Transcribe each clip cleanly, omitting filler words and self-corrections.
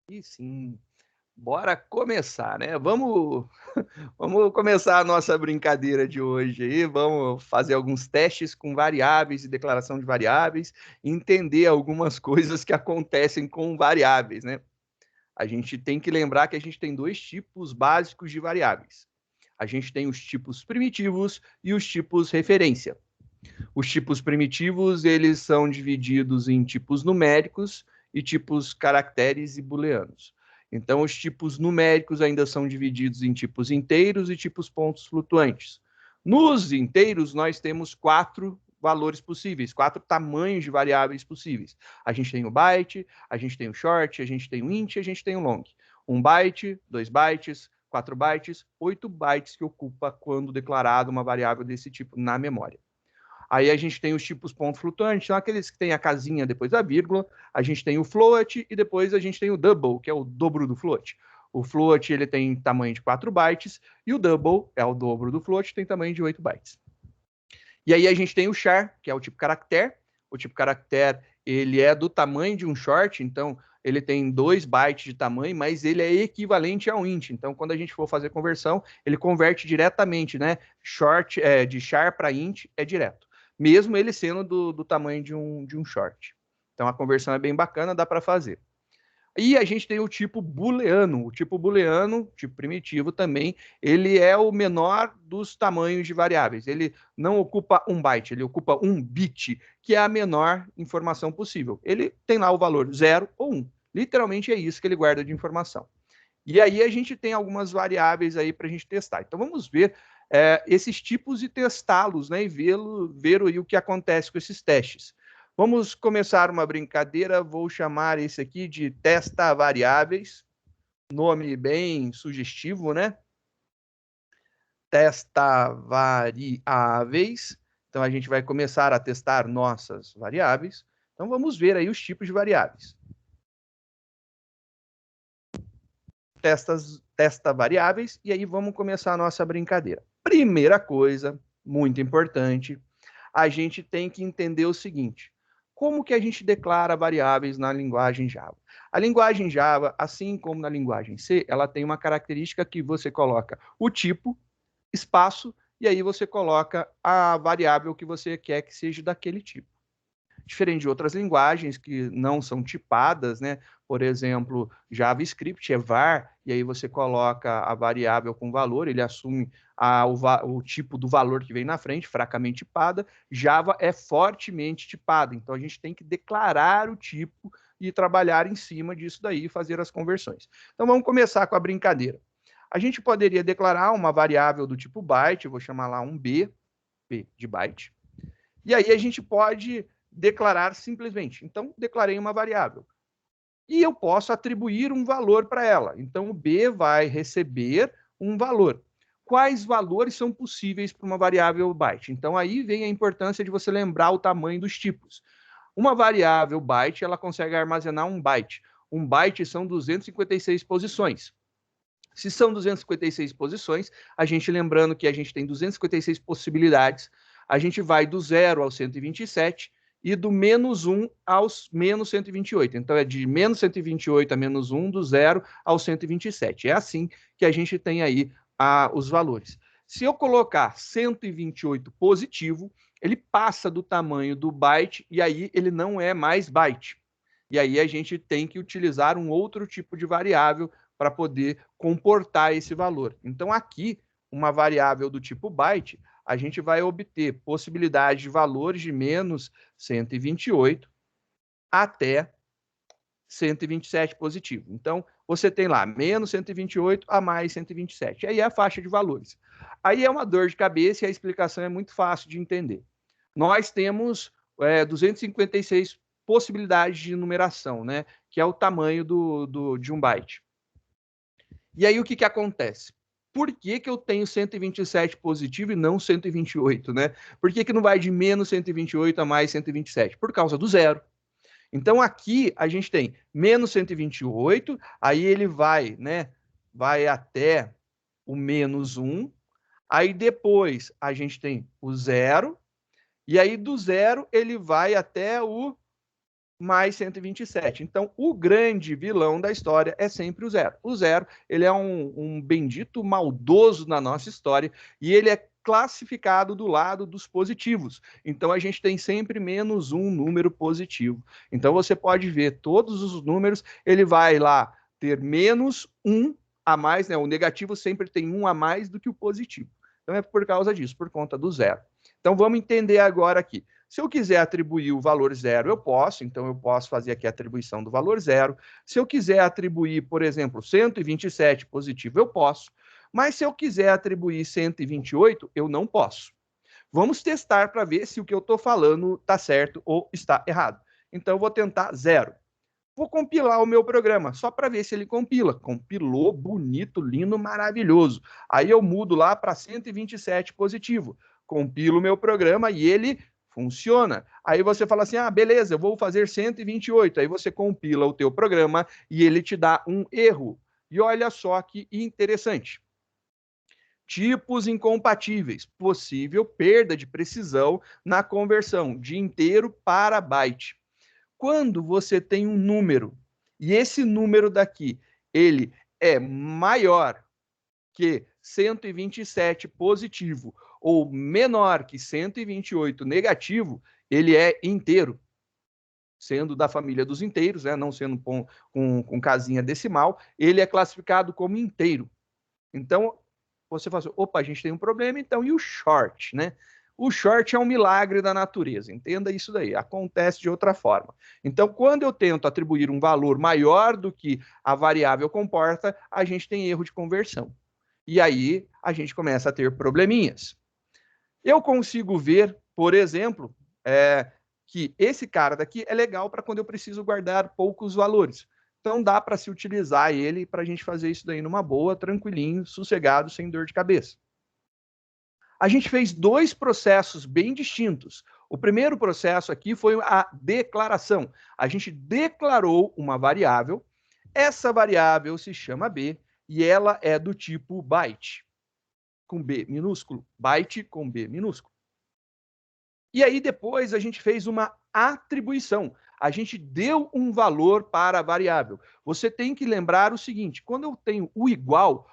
E sim, bora começar, né? Vamos começar a nossa brincadeira de hoje aí. Vamos fazer alguns testes com variáveis e declaração de variáveis, entender algumas coisas que acontecem com variáveis, né? A gente tem que lembrar que a gente tem dois tipos básicos de variáveis. A gente tem os tipos primitivos e os tipos referência. Os tipos primitivos, eles são divididos em tipos numéricos e tipos caracteres e booleanos. Então, os tipos numéricos ainda são divididos em tipos inteiros e tipos pontos flutuantes. Nos inteiros, nós temos quatro valores possíveis, quatro tamanhos de variáveis possíveis. A gente tem o byte, a gente tem o short, a gente tem o int, a gente tem o long. 1 byte, 2 bytes, 4 bytes, 8 bytes que ocupa quando declarado uma variável desse tipo na memória. Aí a gente tem os tipos ponto flutuante, são aqueles que tem a casinha depois da vírgula. A gente tem o float e depois a gente tem o double, que é o dobro do float. O float ele tem tamanho de 4 bytes e o double é o dobro do float, tem tamanho de 8 bytes. E aí a gente tem o char, que é o tipo caractere. O tipo caractere ele é do tamanho de um short, então ele tem 2 bytes de tamanho, mas ele é equivalente a um int. Então, quando a gente for fazer conversão, ele converte diretamente, né? Short de char para int é direto, mesmo ele sendo do tamanho de um short. Então, a conversão é bem bacana, dá para fazer. E a gente tem o tipo booleano. O tipo booleano, tipo primitivo também, ele é o menor dos tamanhos de variáveis. Ele não ocupa um byte, ele ocupa um bit, que é a menor informação possível. Ele tem lá o valor 0 ou 1. Literalmente é isso que ele guarda de informação. E aí a gente tem algumas variáveis aí para a gente testar. Então vamos ver esses tipos e testá-los, né? E ver aí o que acontece com esses testes. Vamos começar uma brincadeira, vou chamar esse aqui de testa variáveis, nome bem sugestivo, né? Testa variáveis. Então a gente vai começar a testar nossas variáveis. Então vamos ver aí os tipos de variáveis. Testa variáveis e aí vamos começar a nossa brincadeira. Primeira coisa, muito importante, a gente tem que entender o seguinte: como que a gente declara variáveis na linguagem Java? A linguagem Java, assim como na linguagem C, ela tem uma característica que você coloca o tipo, espaço, e aí você coloca a variável que você quer que seja daquele tipo. Diferente de outras linguagens que não são tipadas, né? Por exemplo, JavaScript é var, e aí você coloca a variável com valor, ele assume o tipo do valor que vem na frente, fracamente tipada. Java é fortemente tipada, então a gente tem que declarar o tipo e trabalhar em cima disso daí e fazer as conversões. Então vamos começar com a brincadeira. A gente poderia declarar uma variável do tipo byte, vou chamar lá um B de byte, e aí a gente pode declarar simplesmente. Então, declarei uma variável. E eu posso atribuir um valor para ela. Então, o B vai receber um valor. Quais valores são possíveis para uma variável byte? Então, aí vem a importância de você lembrar o tamanho dos tipos. Uma variável byte, ela consegue armazenar um byte. Um byte são 256 posições. Se são 256 posições, a gente lembrando que a gente tem 256 possibilidades, a gente vai do 0 ao 127 e do menos 1 aos menos 128. Então, é de menos 128 a menos 1, do 0 ao 127. É assim que a gente tem aí os valores. Se eu colocar 128 positivo, ele passa do tamanho do byte e aí ele não é mais byte. E aí a gente tem que utilizar um outro tipo de variável para poder comportar esse valor. Então, aqui, uma variável do tipo byte, a gente vai obter possibilidade de valores de menos 128 até 127 positivo. Então, você tem lá menos 128 a mais 127. Aí é a faixa de valores. Aí é uma dor de cabeça e a explicação é muito fácil de entender. Nós temos 256 possibilidades de numeração, né? Que é o tamanho de um byte. E aí o que acontece? Por que eu tenho 127 positivo e não 128, né? Por que não vai de menos 128 a mais 127? Por causa do zero. Então aqui a gente tem menos 128, aí ele vai, né? Vai até o menos 1, aí depois a gente tem o zero, e aí do zero ele vai até o mais 127. Então, o grande vilão da história é sempre o zero. O zero, ele é um bendito maldoso na nossa história e ele é classificado do lado dos positivos. Então, a gente tem sempre menos um número positivo. Então, você pode ver todos os números, ele vai lá ter menos um a mais, né? O negativo sempre tem um a mais do que o positivo. Então, é por causa disso, por conta do zero. Então, vamos entender agora aqui. Se eu quiser atribuir o valor zero, eu posso, então eu posso fazer aqui a atribuição do valor zero. Se eu quiser atribuir, por exemplo, 127 positivo, eu posso. Mas se eu quiser atribuir 128, eu não posso. Vamos testar para ver se o que eu estou falando está certo ou está errado. Então, eu vou tentar zero. Vou compilar o meu programa, só para ver se ele compila. Compilou, bonito, lindo, maravilhoso. Aí eu mudo lá para 127 positivo. Compilo o meu programa e ele funciona. Aí você fala assim, beleza, eu vou fazer 128. Aí você compila o teu programa e ele te dá um erro. E olha só que interessante. Tipos incompatíveis. Possível perda de precisão na conversão de inteiro para byte. Quando você tem um número e esse número daqui, ele é maior que 127 positivo ou menor que 128 negativo, ele é inteiro, sendo da família dos inteiros, né? Não sendo com casinha decimal, ele é classificado como inteiro. Então, você fala assim, opa, a gente tem um problema, então, e o short, né? O short é um milagre da natureza, entenda isso daí, acontece de outra forma. Então, quando eu tento atribuir um valor maior do que a variável comporta, a gente tem erro de conversão. E aí, a gente começa a ter probleminhas. Eu consigo ver, por exemplo, que esse cara daqui é legal para quando eu preciso guardar poucos valores. Então dá para se utilizar ele para a gente fazer isso daí numa boa, tranquilinho, sossegado, sem dor de cabeça. A gente fez dois processos bem distintos. O primeiro processo aqui foi a declaração. A gente declarou uma variável, essa variável se chama B e ela é do tipo byte, com B minúsculo, byte com B minúsculo. E aí depois a gente fez uma atribuição. A gente deu um valor para a variável. Você tem que lembrar o seguinte, quando eu tenho o igual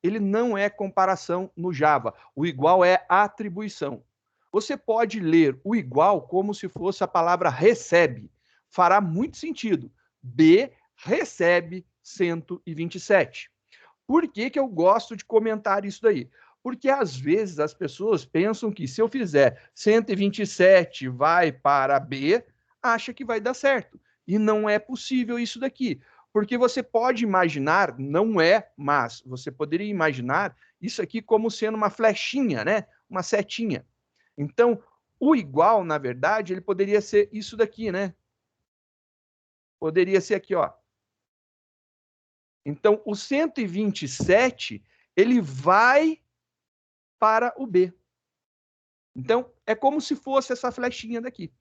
ele não é comparação no Java. O igual é atribuição. Você pode ler o igual como se fosse a palavra recebe. Fará muito sentido. B recebe 127. Por que que eu gosto de comentar isso daí? Porque às vezes as pessoas pensam que se eu fizer 127 vai para B, acha que vai dar certo. E não é possível isso daqui. Porque você pode imaginar, não é, mas você poderia imaginar isso aqui como sendo uma flechinha, né? Uma setinha. Então, o igual, na verdade, ele poderia ser isso daqui, né? Poderia ser aqui, ó. Então, o 127, ele vai para o B. Então, é como se fosse essa flechinha daqui.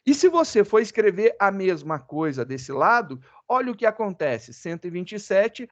E se você for escrever a mesma coisa desse lado, olha o que acontece. 127,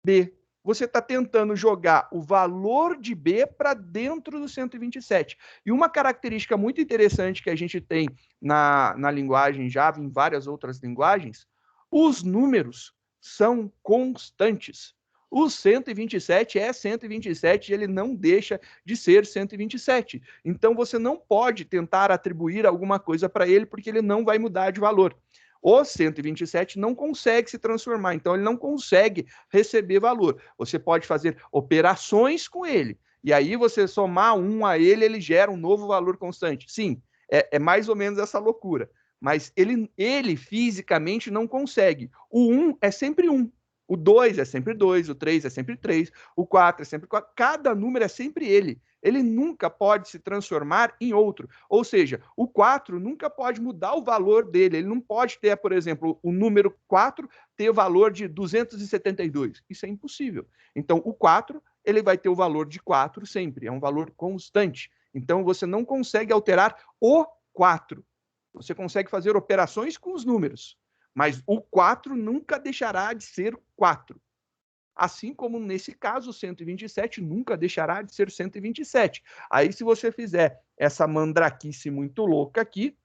B. Você está tentando jogar o valor de B para dentro do 127. E uma característica muito interessante que a gente tem na linguagem Java, em várias outras linguagens, os números são constantes. O 127 é 127 e ele não deixa de ser 127. Então você não pode tentar atribuir alguma coisa para ele porque ele não vai mudar de valor. O 127 não consegue se transformar, então ele não consegue receber valor. Você pode fazer operações com ele, e aí você somar um a ele, ele gera um novo valor constante. Sim, é mais ou menos essa loucura. Mas ele fisicamente não consegue. O 1 é sempre 1. O 2 é sempre 2, o 3 é sempre 3, o 4 é sempre 4. Cada número é sempre ele. Ele nunca pode se transformar em outro. Ou seja, o 4 nunca pode mudar o valor dele. Ele não pode ter, por exemplo, o número 4 ter o valor de 272. Isso é impossível. Então, o 4 ele vai ter o valor de 4 sempre. É um valor constante. Então, você não consegue alterar o 4. Você consegue fazer operações com os números. Mas o 4 nunca deixará de ser 4. Assim como nesse caso, o 127 nunca deixará de ser 127. Aí, se você fizer essa mandraquice muito louca aqui,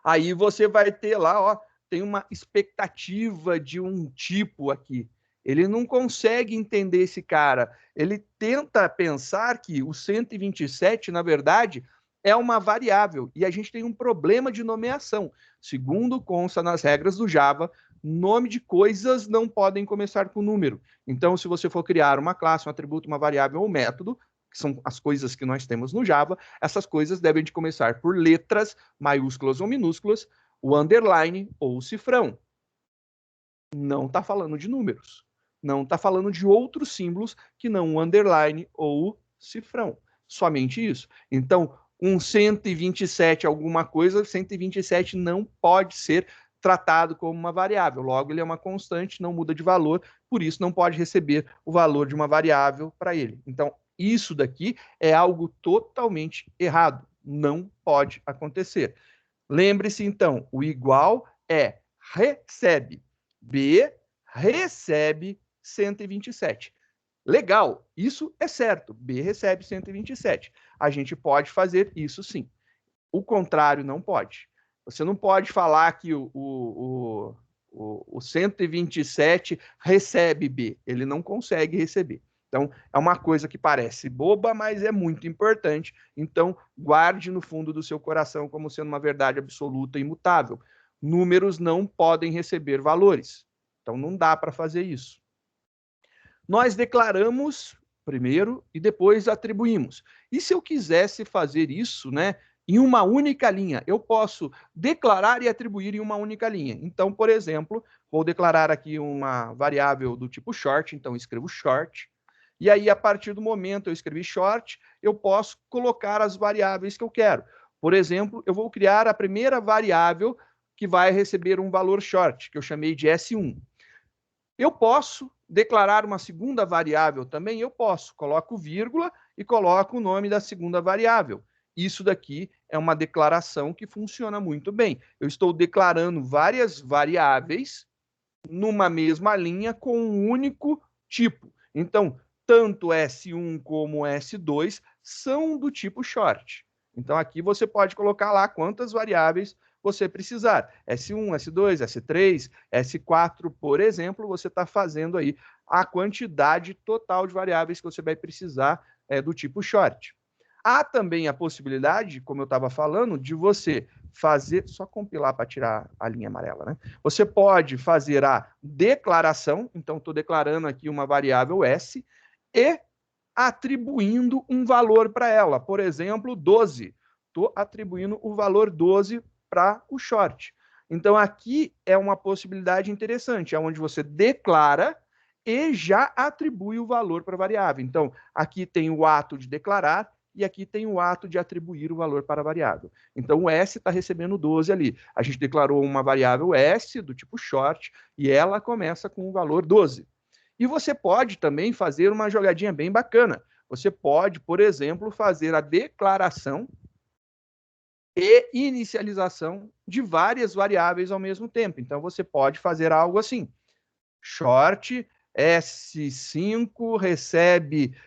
Aí você vai ter lá, ó, tem uma expectativa de um tipo aqui. Ele não consegue entender esse cara. Ele tenta pensar que o 127, na verdade, é uma variável. E a gente tem um problema de nomeação. Segundo consta nas regras do Java, nome de coisas não podem começar com número. Então, se você for criar uma classe, um atributo, uma variável ou um método, que são as coisas que nós temos no Java, essas coisas devem de começar por letras, maiúsculas ou minúsculas, o underline ou o cifrão. Não está falando de números. Não está falando de outros símbolos que não o underline ou o cifrão. Somente isso. Então, um 127 alguma coisa, 127 não pode ser tratado como uma variável. Logo, ele é uma constante, não muda de valor, por isso não pode receber o valor de uma variável para ele. Então, isso daqui é algo totalmente errado. Não pode acontecer. Lembre-se, então, o igual é recebe. B recebe 127. Legal, isso é certo. B recebe 127. A gente pode fazer isso sim. O contrário não pode. Você não pode falar que o 127 recebe B. Ele não consegue receber. Então, é uma coisa que parece boba, mas é muito importante. Então, guarde no fundo do seu coração como sendo uma verdade absoluta e imutável. Números não podem receber valores. Então, não dá para fazer isso. Nós declaramos primeiro e depois atribuímos. E se eu quisesse fazer isso, né, em uma única linha, eu posso declarar e atribuir em uma única linha. Então, por exemplo, vou declarar aqui uma variável do tipo short, então escrevo short. E aí, a partir do momento eu escrevi short, eu posso colocar as variáveis que eu quero. Por exemplo, eu vou criar a primeira variável que vai receber um valor short, que eu chamei de S1. Eu posso declarar uma segunda variável também? Eu posso. Coloco vírgula e coloco o nome da segunda variável. Isso daqui é uma declaração que funciona muito bem. Eu estou declarando várias variáveis numa mesma linha com um único tipo. Então, tanto S1 como S2 são do tipo short. Então, aqui você pode colocar lá quantas variáveis você precisar. S1, S2, S3, S4, por exemplo, você está fazendo aí a quantidade total de variáveis que você vai precisar do tipo short. Há também a possibilidade, como eu estava falando, de você fazer, só compilar para tirar a linha amarela, né? Você pode fazer a declaração, então estou declarando aqui uma variável S, e atribuindo um valor para ela, por exemplo, 12. Estou atribuindo o valor 12 para o short. Então, aqui é uma possibilidade interessante, onde você declara e já atribui o valor para a variável. Então, aqui tem o ato de declarar e aqui tem o ato de atribuir o valor para a variável. Então, o S está recebendo 12 ali. A gente declarou uma variável S do tipo short e ela começa com o valor 12. E você pode também fazer uma jogadinha bem bacana. Você pode, por exemplo, fazer a declaração e inicialização de várias variáveis ao mesmo tempo. Então, você pode fazer algo assim. Short S5 recebe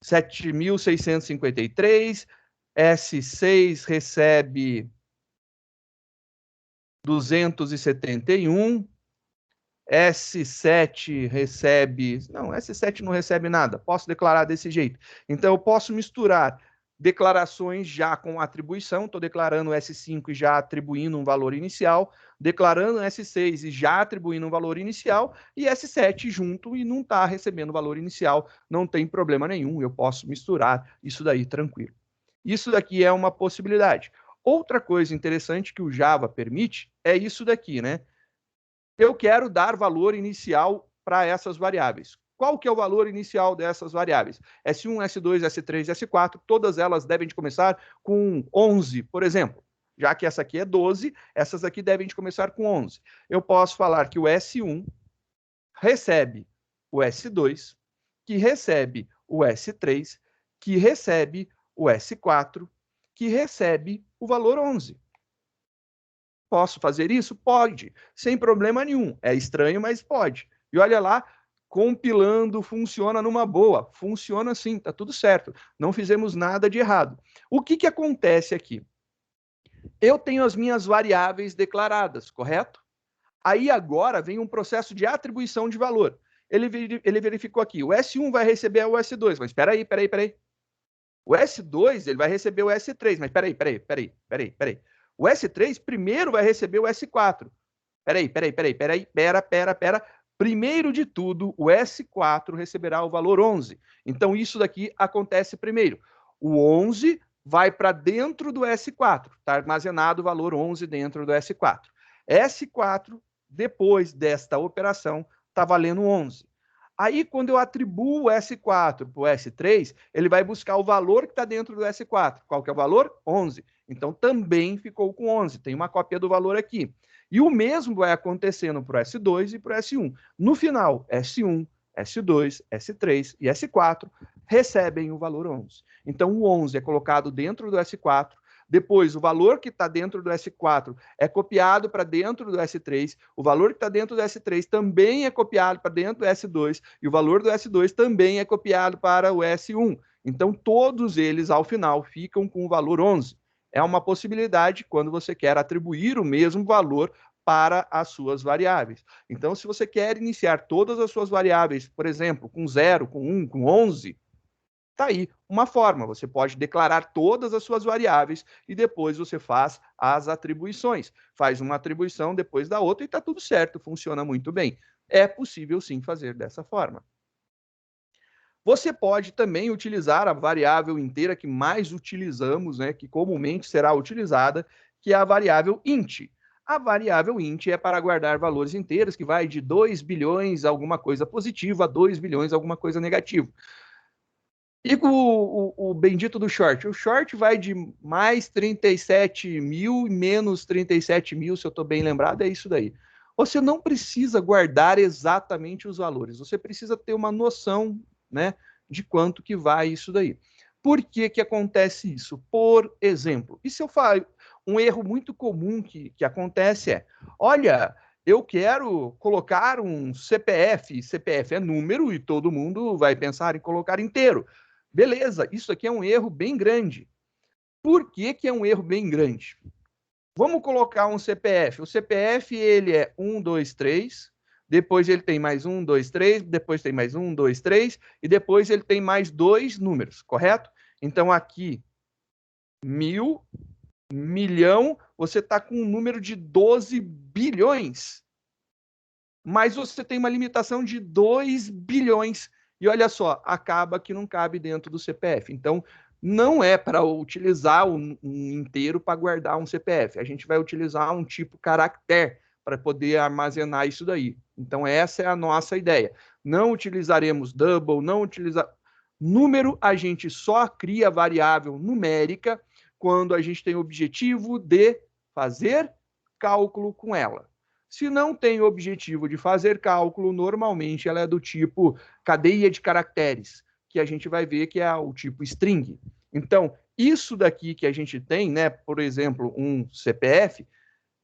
7.653, S6 recebe 271, S7 recebe... Não, S7 não recebe nada. Posso declarar desse jeito. Então, eu posso misturar declarações já com atribuição. Estou declarando S5 e já atribuindo um valor inicial. Declarando S6 e já atribuindo um valor inicial. E S7 junto e não está recebendo valor inicial. Não tem problema nenhum. Eu posso misturar isso daí tranquilo. Isso daqui é uma possibilidade. Outra coisa interessante que o Java permite é isso daqui, né? Eu quero dar valor inicial para essas variáveis. Qual que é o valor inicial dessas variáveis? S1, S2, S3, S4, todas elas devem de começar com 11, por exemplo. Já que essa aqui é 12, essas aqui devem de começar com 11. Eu posso falar que o S1 recebe o S2, que recebe o S3, que recebe o S4, que recebe o valor 11. Posso fazer isso? Pode, sem problema nenhum. É estranho, mas pode. E olha lá, compilando, funciona numa boa. Funciona sim, tá tudo certo. Não fizemos nada de errado. O que acontece aqui? eu tenho as minhas variáveis declaradas, correto? Aí agora vem um processo de atribuição de valor. Ele verificou aqui, o S1 vai receber o S2, mas espera aí. O S2 ele vai receber o S3, mas espera aí. O S3 primeiro vai receber o S4. Pera. Primeiro de tudo, o S4 receberá o valor 11. Então, isso daqui acontece primeiro. O 11 vai para dentro do S4. Está armazenado o valor 11 dentro do S4. S4, depois desta operação, está valendo 11. Aí, quando eu atribuo o S4 para o S3, ele vai buscar o valor que está dentro do S4. Qual que é o valor? 11. Então, também ficou com 11. Tem uma cópia do valor aqui. E o mesmo vai acontecendo para o S2 e para o S1. No final, S1, S2, S3 e S4 recebem o valor 11. Então, o 11 é colocado dentro do S4, depois o valor que está dentro do S4 é copiado para dentro do S3, o valor que está dentro do S3 também é copiado para dentro do S2, e o valor do S2 também é copiado para o S1. Então, todos eles, ao final, ficam com o valor 11. É uma possibilidade quando você quer atribuir o mesmo valor para as suas variáveis. Então, se você quer iniciar todas as suas variáveis, por exemplo, com 0, com 1, com 11, está aí uma forma. Você pode declarar todas as suas variáveis e depois você faz as atribuições. Faz uma atribuição depois da outra e está tudo certo, funciona muito bem. É possível, sim, fazer dessa forma. Você pode também utilizar a variável inteira que mais utilizamos, né, que comumente será utilizada, que é a variável int. A variável int é para guardar valores inteiros, que vai de 2 bilhões alguma coisa positiva a 2 bilhões alguma coisa negativa. E o bendito do short? O short vai de mais 37 mil e menos 37 mil, se eu estou bem lembrado, é isso daí. Você não precisa guardar exatamente os valores, você precisa ter uma noção, né, de quanto que vai isso daí. Por que que acontece isso? Por exemplo, e se eu falo, um erro muito comum que acontece é, olha, eu quero colocar um CPF, CPF é número e todo mundo vai pensar em colocar inteiro. Beleza, isso aqui é um erro bem grande. Por que que é um erro bem grande? Vamos colocar um CPF. O CPF, ele é 1, 2, 3, depois ele tem mais 1, 2, 3, depois tem mais 1, 2, 3, e depois ele tem mais 2 números, correto? Então, aqui, 1.000, milhão, você está com um número de 12 bilhões. Mas você tem uma limitação de 2 bilhões. E olha só, acaba que não cabe dentro do CPF. Então, não é para utilizar um inteiro para guardar um CPF. A gente vai utilizar um tipo caractere para poder armazenar isso daí. Então, essa é a nossa ideia. Não utilizaremos double, não utilizar... Número, a gente só cria variável numérica quando a gente tem o objetivo de fazer cálculo com ela. Se não tem o objetivo de fazer cálculo, normalmente ela é do tipo cadeia de caracteres, que a gente vai ver que é o tipo string. Então, isso daqui que a gente tem, né, por exemplo, um CPF,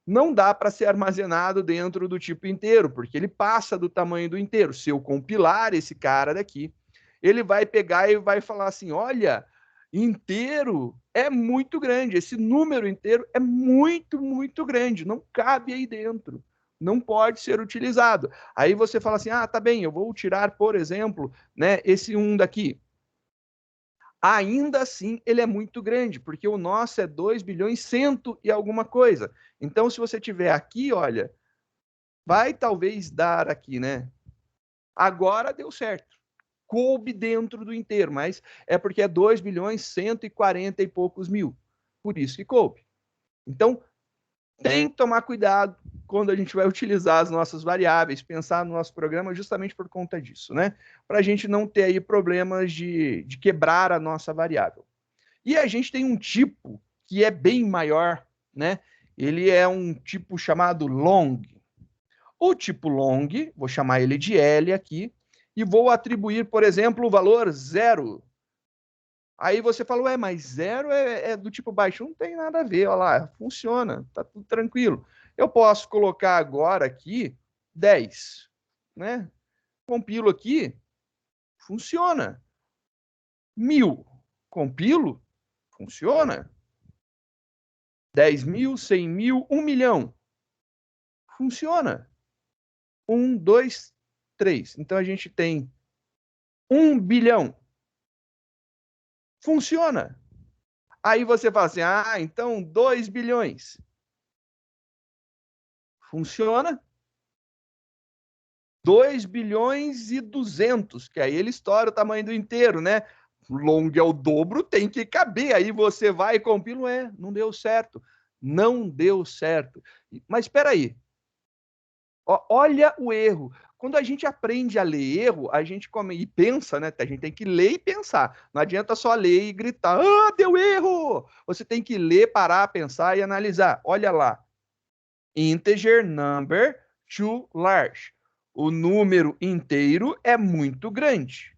não dá para ser armazenado dentro do tipo inteiro, porque ele passa do tamanho do inteiro. Se eu compilar esse cara daqui, ele vai pegar e vai falar assim, olha, inteiro é muito grande, esse número inteiro é muito, muito grande, não cabe aí dentro, não pode ser utilizado. Aí você fala assim, ah, tá bem, eu vou tirar, por exemplo, né, esse 1 daqui. Ainda assim, ele é muito grande, porque o nosso é 2 bilhões 100 e alguma coisa. Então, se você tiver aqui, olha, vai talvez dar aqui, né? Agora deu certo. Coube dentro do inteiro, mas é porque é 2 bilhões 140 e poucos mil. Por isso que coube. Então, tem que tomar cuidado quando a gente vai utilizar as nossas variáveis, pensar no nosso programa justamente por conta disso, né? Para a gente não ter aí problemas de quebrar a nossa variável. E a gente tem um tipo que é bem maior, né? Ele é um tipo chamado long. O tipo long, vou chamar ele de L aqui, e vou atribuir, por exemplo, o valor 0. Aí você fala, ué, mas 0 é do tipo baixo. Não tem nada a ver, olha lá, funciona, tá tudo tranquilo. Eu posso colocar agora aqui 10, né? Compilo aqui, funciona. 1.000, compilo, funciona. 10 mil, 100 mil, 1 milhão. Funciona. 1, 2, 3. Então, a gente tem 1 bilhão. Funciona. Aí você fala assim, então 2 bilhões. Funciona. 2 bilhões e 200, que aí ele estoura o tamanho do inteiro, né? Long é o dobro, tem que caber. Aí você vai e compila, não deu certo. Não deu certo. Mas espera aí. Olha o erro. Quando a gente aprende a ler erro, a gente e pensa, né? A gente tem que ler e pensar. Não adianta só ler e gritar, deu erro! Você tem que ler, parar, pensar e analisar. Olha lá. Integer number too large. O número inteiro é muito grande.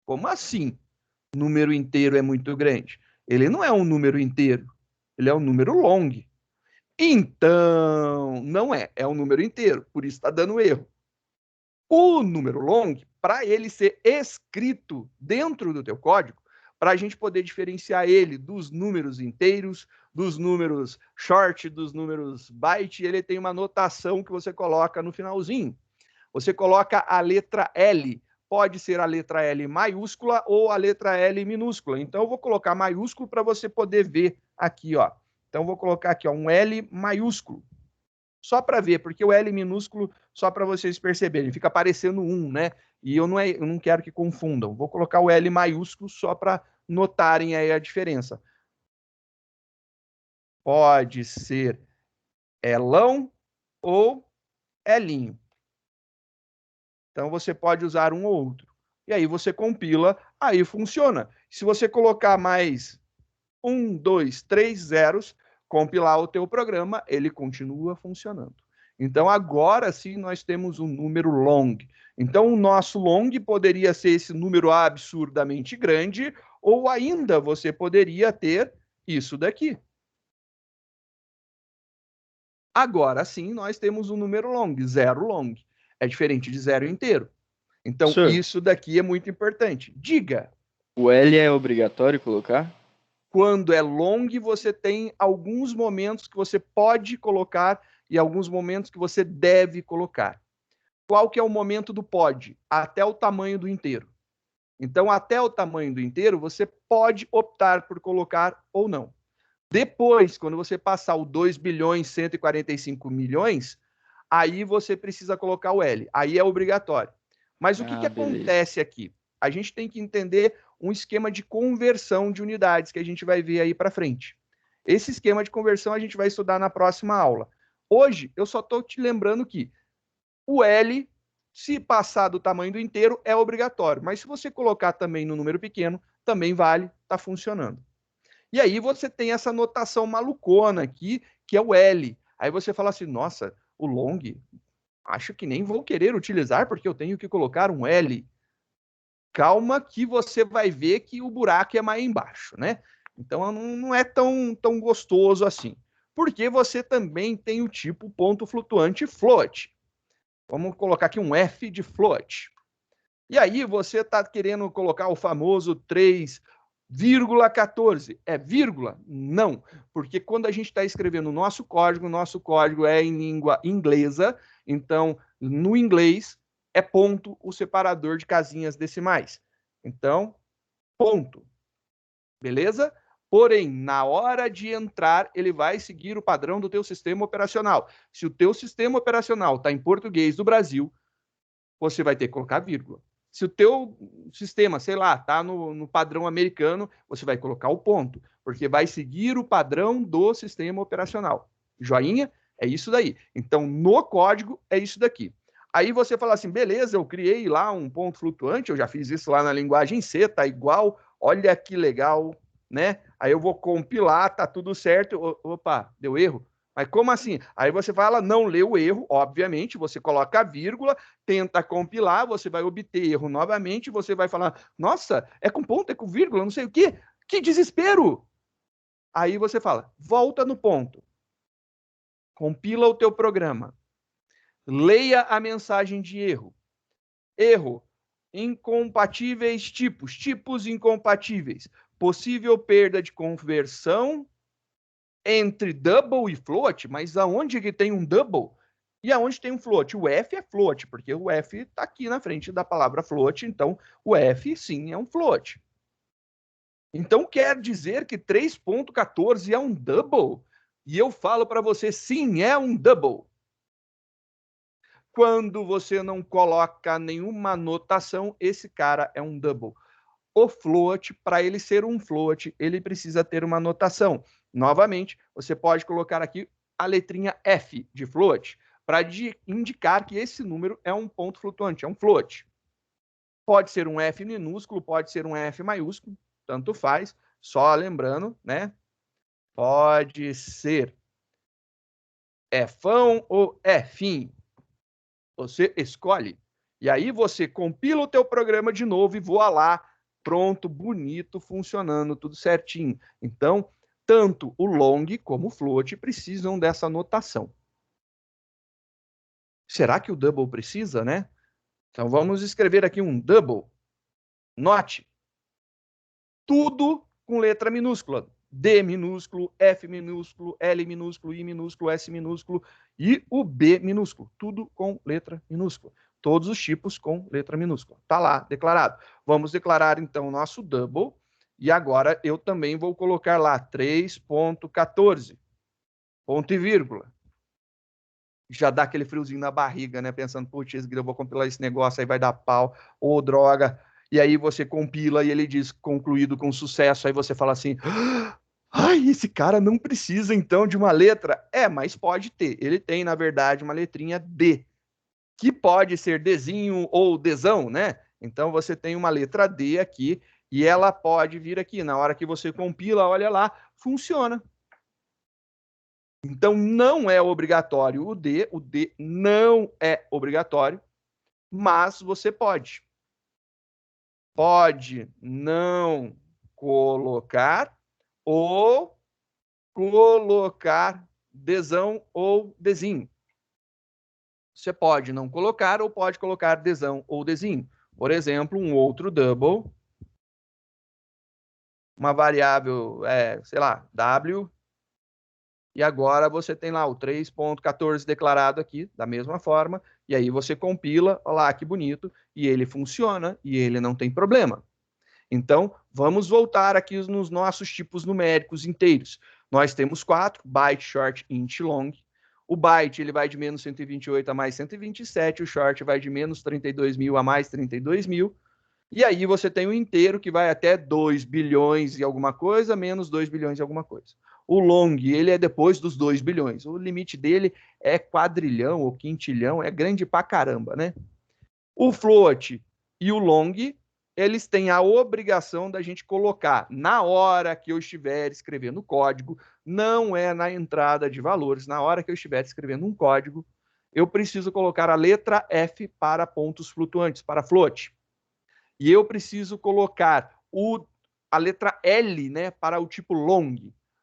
Como assim? Número inteiro é muito grande? Ele não é um número inteiro. Ele é um número long. Então, não é. É um número inteiro. Por isso está dando erro. O número long, para ele ser escrito dentro do teu código, para a gente poder diferenciar ele dos números inteiros, dos números short, dos números byte, ele tem uma notação que você coloca no finalzinho. Você coloca a letra L. Pode ser a letra L maiúscula ou a letra L minúscula. Então, eu vou colocar maiúsculo para você poder ver aqui, ó. Então, eu vou colocar aqui, ó, um L maiúsculo. Só para ver, porque o L minúsculo, só para vocês perceberem, fica parecendo 1, né? E eu não quero que confundam. Vou colocar o L maiúsculo só para notarem aí a diferença. Pode ser Lão ou Linho. Então, você pode usar um ou outro. E aí você compila, aí funciona. Se você colocar mais 1, 2, 3 zeros, compilar o teu programa, ele continua funcionando. Então, agora sim, nós temos um número long. Então, o nosso long poderia ser esse número absurdamente grande, ou ainda você poderia ter isso daqui. Agora sim, nós temos um número long, zero long. É diferente de zero inteiro. Então, Professor, isso daqui é muito importante. Diga. o L é obrigatório colocar? Quando é long, você tem alguns momentos que você pode colocar e alguns momentos que você deve colocar. Qual que é o momento do pode? Até o tamanho do inteiro. Então, até o tamanho do inteiro, você pode optar por colocar ou não. Depois, quando você passar o 2 bilhões 145 milhões, aí você precisa colocar o L. Aí é obrigatório. Mas o que Beleza. acontece aqui? A gente tem que entender um esquema de conversão de unidades que a gente vai ver aí para frente. Esse esquema de conversão a gente vai estudar na próxima aula. Hoje, eu só estou te lembrando que o L, se passar do tamanho do inteiro, é obrigatório. Mas se você colocar também no número pequeno, também vale, está funcionando. E aí você tem essa notação malucona aqui, que é o L. Aí você fala assim, nossa, o long, acho que nem vou querer utilizar porque eu tenho que colocar um L. Calma que você vai ver que o buraco é mais embaixo, né? Então não é tão gostoso assim. Porque você também tem o tipo ponto flutuante float. Vamos colocar aqui um F de float. E aí você está querendo colocar o famoso 3,14. É vírgula? Não, porque quando a gente está escrevendo o nosso código é em língua inglesa, então no inglês é ponto o separador de casinhas decimais. Então, ponto. Beleza? Porém, na hora de entrar, ele vai seguir o padrão do teu sistema operacional. Se o teu sistema operacional está em português do Brasil, você vai ter que colocar vírgula. Se o teu sistema, sei lá, está no padrão americano, você vai colocar o ponto, porque vai seguir o padrão do sistema operacional. Joinha? É isso daí. Então, no código, é isso daqui. Aí você fala assim, beleza, eu criei lá um ponto flutuante, eu já fiz isso lá na linguagem C, tá igual, olha que legal, né? Aí eu vou compilar, tá tudo certo. Opa, deu erro? Mas como assim? Aí você fala, não lê o erro, obviamente, você coloca a vírgula, tenta compilar, você vai obter erro novamente, você vai falar, nossa, é com ponto, é com vírgula, não sei o quê. Que desespero! Aí você fala, volta no ponto. Compila o teu programa. Leia a mensagem de erro. Erro. Incompatíveis tipos. Tipos incompatíveis. Possível perda de conversão entre double e float, mas aonde que tem um double e aonde tem um float? O F é float, porque o F está aqui na frente da palavra float, então o F sim é um float. Então quer dizer que 3.14 é um double? E eu falo para você, sim, é um double. Quando você não coloca nenhuma notação, esse cara é um double. O float, para ele ser um float, ele precisa ter uma notação. Novamente, você pode colocar aqui a letrinha F de float, para indicar que esse número é um ponto flutuante, é um float. Pode ser um F minúsculo, pode ser um F maiúsculo, tanto faz, só lembrando, né? Pode ser Fão ou Fim. Você escolhe. E aí você compila o teu programa de novo e voa lá, pronto, bonito, funcionando, tudo certinho. Então, tanto o long como o float precisam dessa notação. Será que o double precisa, né? Então vamos escrever aqui um double. Note. Tudo com letra minúscula. D minúsculo, F minúsculo, L minúsculo, I minúsculo, S minúsculo e o B minúsculo. Tudo com letra minúscula. Todos os tipos com letra minúscula. Tá lá, declarado. Vamos declarar, então, o nosso double. E agora eu também vou colocar lá 3.14. Ponto e vírgula. Já dá aquele friozinho na barriga, né? Pensando, putz, eu vou compilar esse negócio, aí vai dar pau. Ô, droga. E aí você compila e ele diz concluído com sucesso. Aí você fala assim, ai, esse cara não precisa então de uma letra. Mas pode ter. Ele tem, na verdade, uma letrinha D, que pode ser Dzinho ou Dzão, né? Então você tem uma letra D aqui e ela pode vir aqui. Na hora que você compila, olha lá, funciona. Então não é obrigatório o D não é obrigatório, mas você pode. Pode não colocar ou colocar Dzão ou Dzinho. Você pode não colocar ou pode colocar Dzão ou Dzinho. Por exemplo, um outro double, uma variável, sei lá, W, e agora você tem lá o 3.14 declarado aqui, da mesma forma, e aí você compila, olha lá que bonito, e ele funciona, e ele não tem problema. Então, vamos voltar aqui nos nossos tipos numéricos inteiros. Nós temos 4, byte, short, int, long. O byte ele vai de menos 128 a mais 127, o short vai de menos 32.000 a mais 32.000. E aí você tem o inteiro que vai até 2 bilhões e alguma coisa, menos 2 bilhões e alguma coisa. O long, ele é depois dos 2 bilhões. O limite dele é quadrilhão ou quintilhão, é grande pra caramba, né? O float e o long, eles têm a obrigação da gente colocar na hora que eu estiver escrevendo o código, não é na entrada de valores, na hora que eu estiver escrevendo um código, eu preciso colocar a letra F para pontos flutuantes, para float. E eu preciso colocar a letra L, né, para o tipo long.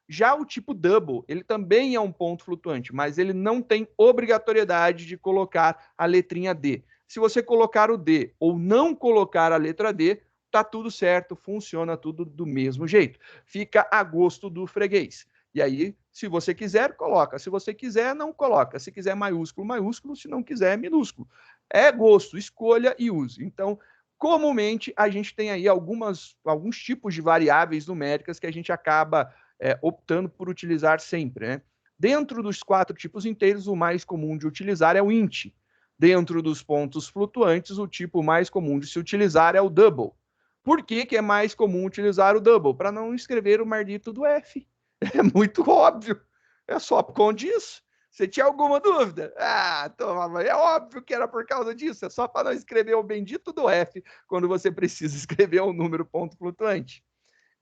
Já o tipo double, ele também é um ponto flutuante, mas ele não tem obrigatoriedade de colocar a letrinha D. Se você colocar o D ou não colocar a letra D, tá tudo certo, funciona tudo do mesmo jeito. Fica a gosto do freguês. E aí, se você quiser, coloca. Se você quiser, não coloca. Se quiser maiúsculo, maiúsculo. Se não quiser, minúsculo. É gosto, escolha e use. Então, comumente, a gente tem aí alguns tipos de variáveis numéricas que a gente acaba optando por utilizar sempre, né? Dentro dos 4 tipos inteiros, o mais comum de utilizar é o int. Dentro dos pontos flutuantes, o tipo mais comum de se utilizar é o double. Por que é mais comum utilizar o double? Para não escrever o maldito do F. É muito óbvio. É só por conta disso. Você tinha alguma dúvida? Toma, é óbvio que era por causa disso. É só para não escrever o bendito do F quando você precisa escrever um número ponto flutuante.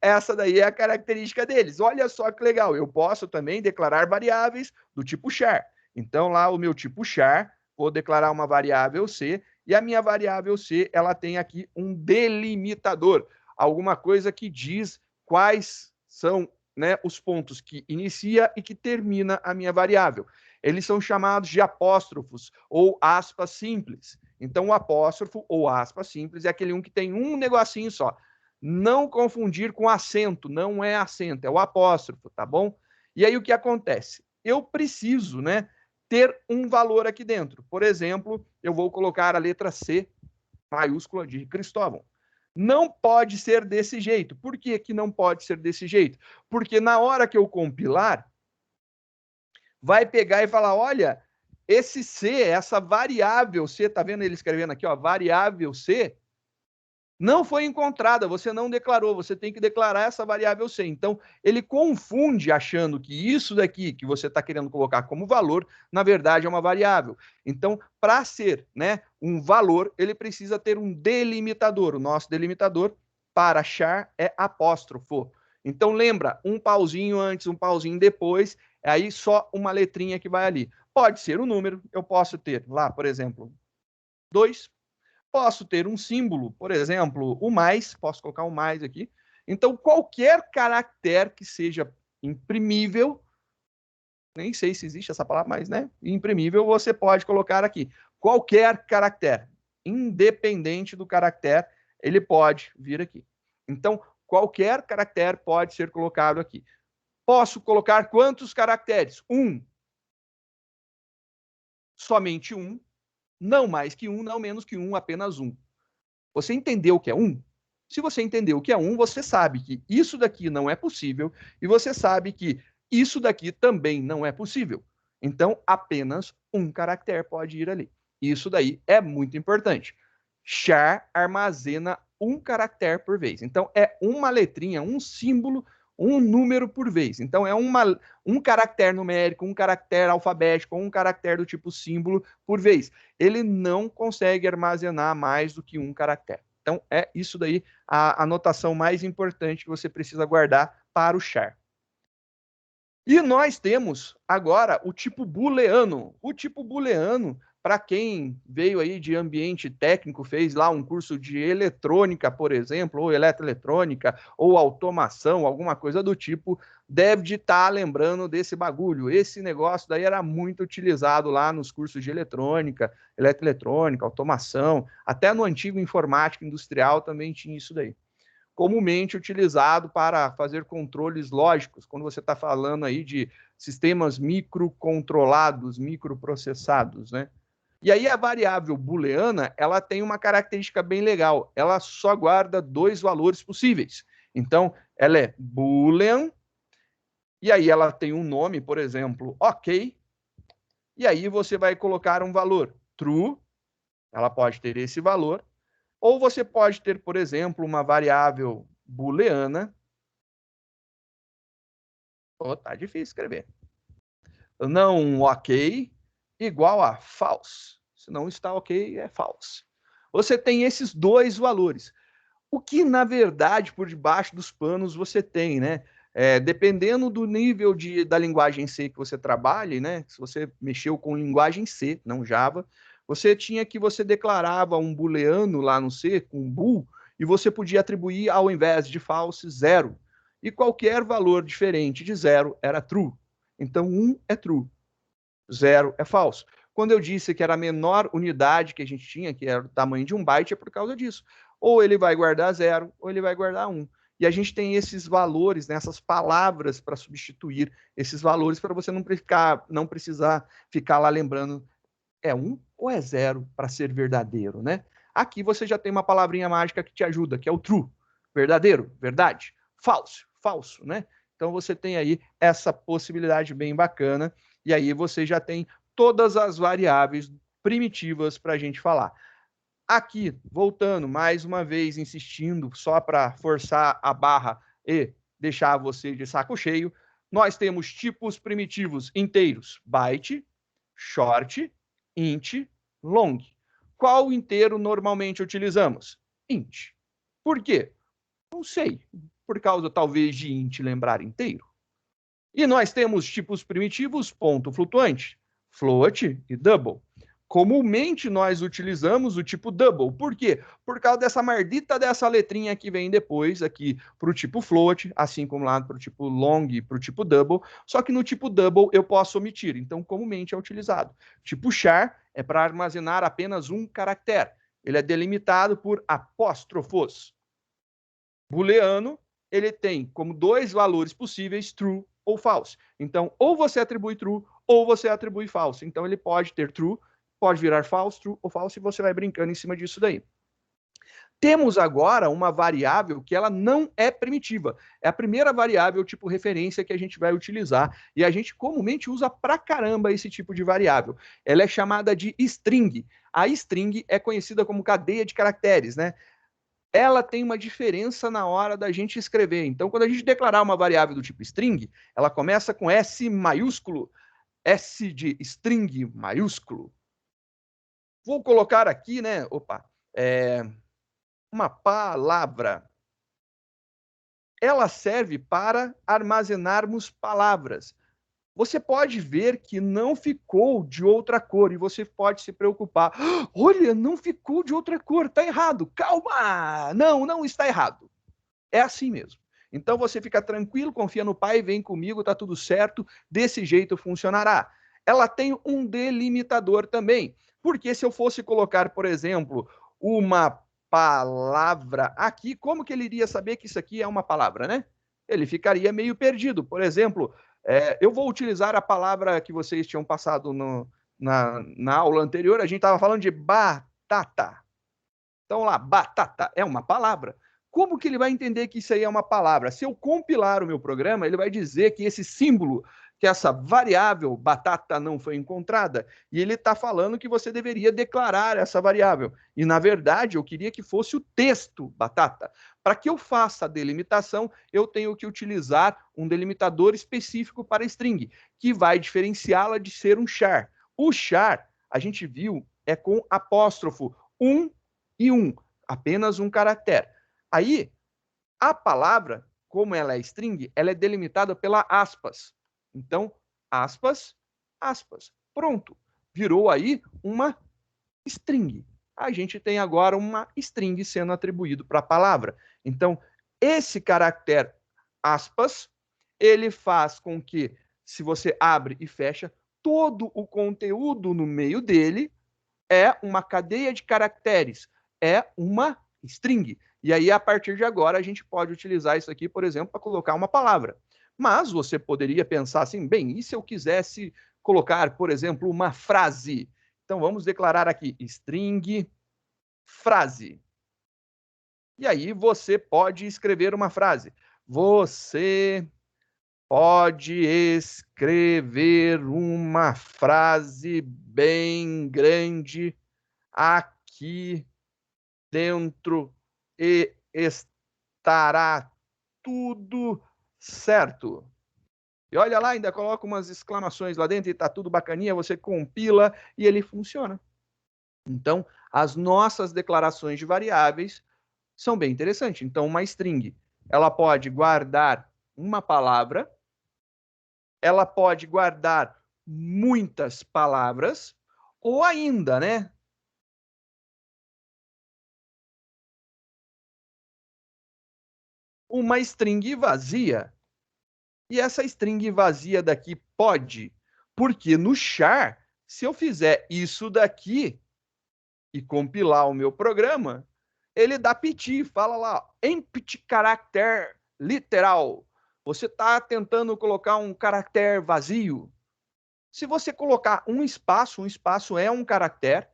Essa daí é a característica deles. Olha só que legal. Eu posso também declarar variáveis do tipo char. Então, lá o meu tipo char, vou declarar uma variável C, e a minha variável C, ela tem aqui um delimitador. Alguma coisa que diz quais são, né, os pontos que inicia e que termina a minha variável. Eles são chamados de apóstrofos ou aspas simples. Então, o apóstrofo ou aspas simples é aquele um que tem um negocinho só. Não confundir com acento, não é acento, é o apóstrofo, tá bom? E aí o que acontece? Eu preciso, né, ter um valor aqui dentro. Por exemplo, eu vou colocar a letra C maiúscula de Cristóvão. Não pode ser desse jeito. Por que que não pode ser desse jeito? Porque na hora que eu compilar, vai pegar e falar, olha, esse C, essa variável C, tá vendo ele escrevendo aqui, ó, variável C, não foi encontrada, você não declarou, você tem que declarar essa variável C. Então, ele confunde achando que isso daqui que você está querendo colocar como valor, na verdade é uma variável. Então, para ser, né, um valor, ele precisa ter um delimitador. O nosso delimitador para char é apóstrofo. Então, lembra, um pauzinho antes, um pauzinho depois, aí só uma letrinha que vai ali. Pode ser um número, eu posso ter lá, por exemplo, 2. Posso ter um símbolo, por exemplo, o mais, posso colocar o mais aqui. Então, qualquer caractere que seja imprimível, nem sei se existe essa palavra, mas, né, imprimível, você pode colocar aqui. Qualquer caractere, independente do caractere, ele pode vir aqui. Então, qualquer caractere pode ser colocado aqui. Posso colocar quantos caracteres? Somente um. Não mais que um, não menos que um, apenas um. Você entendeu o que é um? Se você entendeu o que é um, você sabe que isso daqui não é possível e você sabe que isso daqui também não é possível. Então, apenas um caractere pode ir ali. Isso daí é muito importante. Char armazena um caractere por vez. Então, é uma letrinha, um símbolo, um número por vez. Então, é um caractere numérico, um caractere alfabético, um caractere do tipo símbolo por vez. Ele não consegue armazenar mais do que um caractere. Então, é isso daí a anotação mais importante que você precisa guardar para o char. E nós temos agora o tipo booleano. O tipo booleano, para quem veio aí de ambiente técnico, fez lá um curso de eletrônica, por exemplo, ou eletroeletrônica, ou automação, alguma coisa do tipo, deve estar lembrando desse bagulho. Esse negócio daí era muito utilizado lá nos cursos de eletrônica, eletroeletrônica, automação, até no antigo informática industrial também tinha isso daí. Comumente utilizado para fazer controles lógicos, quando você está falando aí de sistemas microcontrolados, microprocessados, né? E aí a variável booleana, ela tem uma característica bem legal, ela só guarda 2 valores possíveis. Então, ela é boolean, e aí ela tem um nome, por exemplo, ok, e aí você vai colocar um valor true, ela pode ter esse valor, ou você pode ter, por exemplo, uma variável booleana. Oh, tá difícil escrever. Não ok igual a false. Se não está ok, é false. Você tem esses 2 valores. O que, na verdade, por debaixo dos panos você tem, né? Dependendo do nível da linguagem C que você trabalhe, né? Se você mexeu com linguagem C, não Java, você declarava um booleano lá no C, com bool, e você podia atribuir, ao invés de false, 0. E qualquer valor diferente de 0 era true. Então, 1 é true, 0 é falso. Quando eu disse que era a menor unidade que a gente tinha, que era o tamanho de um byte, é por causa disso. Ou ele vai guardar 0, ou ele vai guardar 1. E a gente tem esses valores, né, essas palavras para substituir esses valores, para você não precisar ficar lá lembrando, é 1 ou é 0 para ser verdadeiro, né? Aqui você já tem uma palavrinha mágica que te ajuda, que é o true, verdadeiro, verdade, falso, falso, né? Então você tem aí essa possibilidade bem bacana, e aí você já tem todas as variáveis primitivas para a gente falar. Aqui, voltando, mais uma vez, insistindo, só para forçar a barra e deixar você de saco cheio, nós temos tipos primitivos inteiros, byte, short, int, long. Qual inteiro normalmente utilizamos? Int. Por quê? Não sei. Por causa, talvez, de int lembrar inteiro. E nós temos tipos primitivos, ponto flutuante, float e double. Comumente nós utilizamos o tipo double. Por quê? Por causa dessa mardita dessa letrinha que vem depois aqui para o tipo float, assim como lá para o tipo long e para o tipo double. Só que no tipo double eu posso omitir. Então, comumente é utilizado. Tipo char é para armazenar apenas um caractere. Ele é delimitado por apóstrofos. booleano, ele tem como dois valores possíveis, true ou false. Então, ou você atribui true, ou você atribui false. Então, ele pode ter true, pode virar false, true ou false, e você vai brincando em cima disso daí. Temos agora uma variável que ela não é primitiva. É a primeira variável tipo referência que a gente vai utilizar. E a gente comumente usa pra caramba esse tipo de variável. Ela é chamada de string. A string é conhecida como cadeia de caracteres, né? Ela tem uma diferença na hora da gente escrever. Então, quando a gente declarar uma variável do tipo string, ela começa com S maiúsculo, S de string maiúsculo. Vou colocar aqui, né? Uma palavra. Ela serve para armazenarmos palavras. Você pode ver que não ficou de outra cor e você pode se preocupar. Olha, não ficou de outra cor, tá errado. Calma! Não, não está errado. É assim mesmo. Então você fica tranquilo, confia no pai, vem comigo, tá tudo certo, desse jeito funcionará. Ela tem um delimitador também, porque se eu fosse colocar, por exemplo, uma palavra aqui, como que ele iria saber que isso aqui é uma palavra, né? Ele ficaria meio perdido. Por exemplo, eu vou utilizar a palavra que vocês tinham passado na aula anterior, a gente estava falando de batata. Então lá, batata é uma palavra. Como que ele vai entender que isso aí é uma palavra? Se eu compilar o meu programa, ele vai dizer que esse símbolo, que essa variável batata não foi encontrada, e ele está falando que você deveria declarar essa variável. E, na verdade, eu queria que fosse o texto batata. Para que eu faça a delimitação, eu tenho que utilizar um delimitador específico para string, que vai diferenciá-la de ser um char. O char, a gente viu, é com apóstrofo, e apenas um caractere. Aí, a palavra, como ela é string, ela é delimitada pela aspas. Então, aspas, aspas. Pronto. Virou aí uma string. A gente tem agora uma string sendo atribuído para a palavra. Então, esse caractere aspas, ele faz com que, se você abre e fecha, todo o conteúdo no meio dele é uma cadeia de caracteres, é uma string. E aí, a partir de agora, a gente pode utilizar isso aqui, por exemplo, para colocar uma palavra. Mas você poderia pensar assim, bem, e se eu quisesse colocar, por exemplo, uma frase? Então, vamos declarar aqui string frase. E aí, você pode escrever uma frase. Você pode escrever uma frase bem grande aqui dentro e estará tudo certo. E olha lá, ainda coloca umas exclamações lá dentro e tá tudo bacaninha, você compila e ele funciona. Então, as nossas declarações de variáveis são bem interessantes. Então, uma string, ela pode guardar uma palavra, ela pode guardar muitas palavras, ou ainda, né, uma string vazia. E essa string vazia daqui pode, porque no char, se eu fizer isso daqui e compilar o meu programa, ele dá piti, fala lá, empty character literal. Você está tentando colocar um caractere vazio. Se você colocar um espaço é um caractere,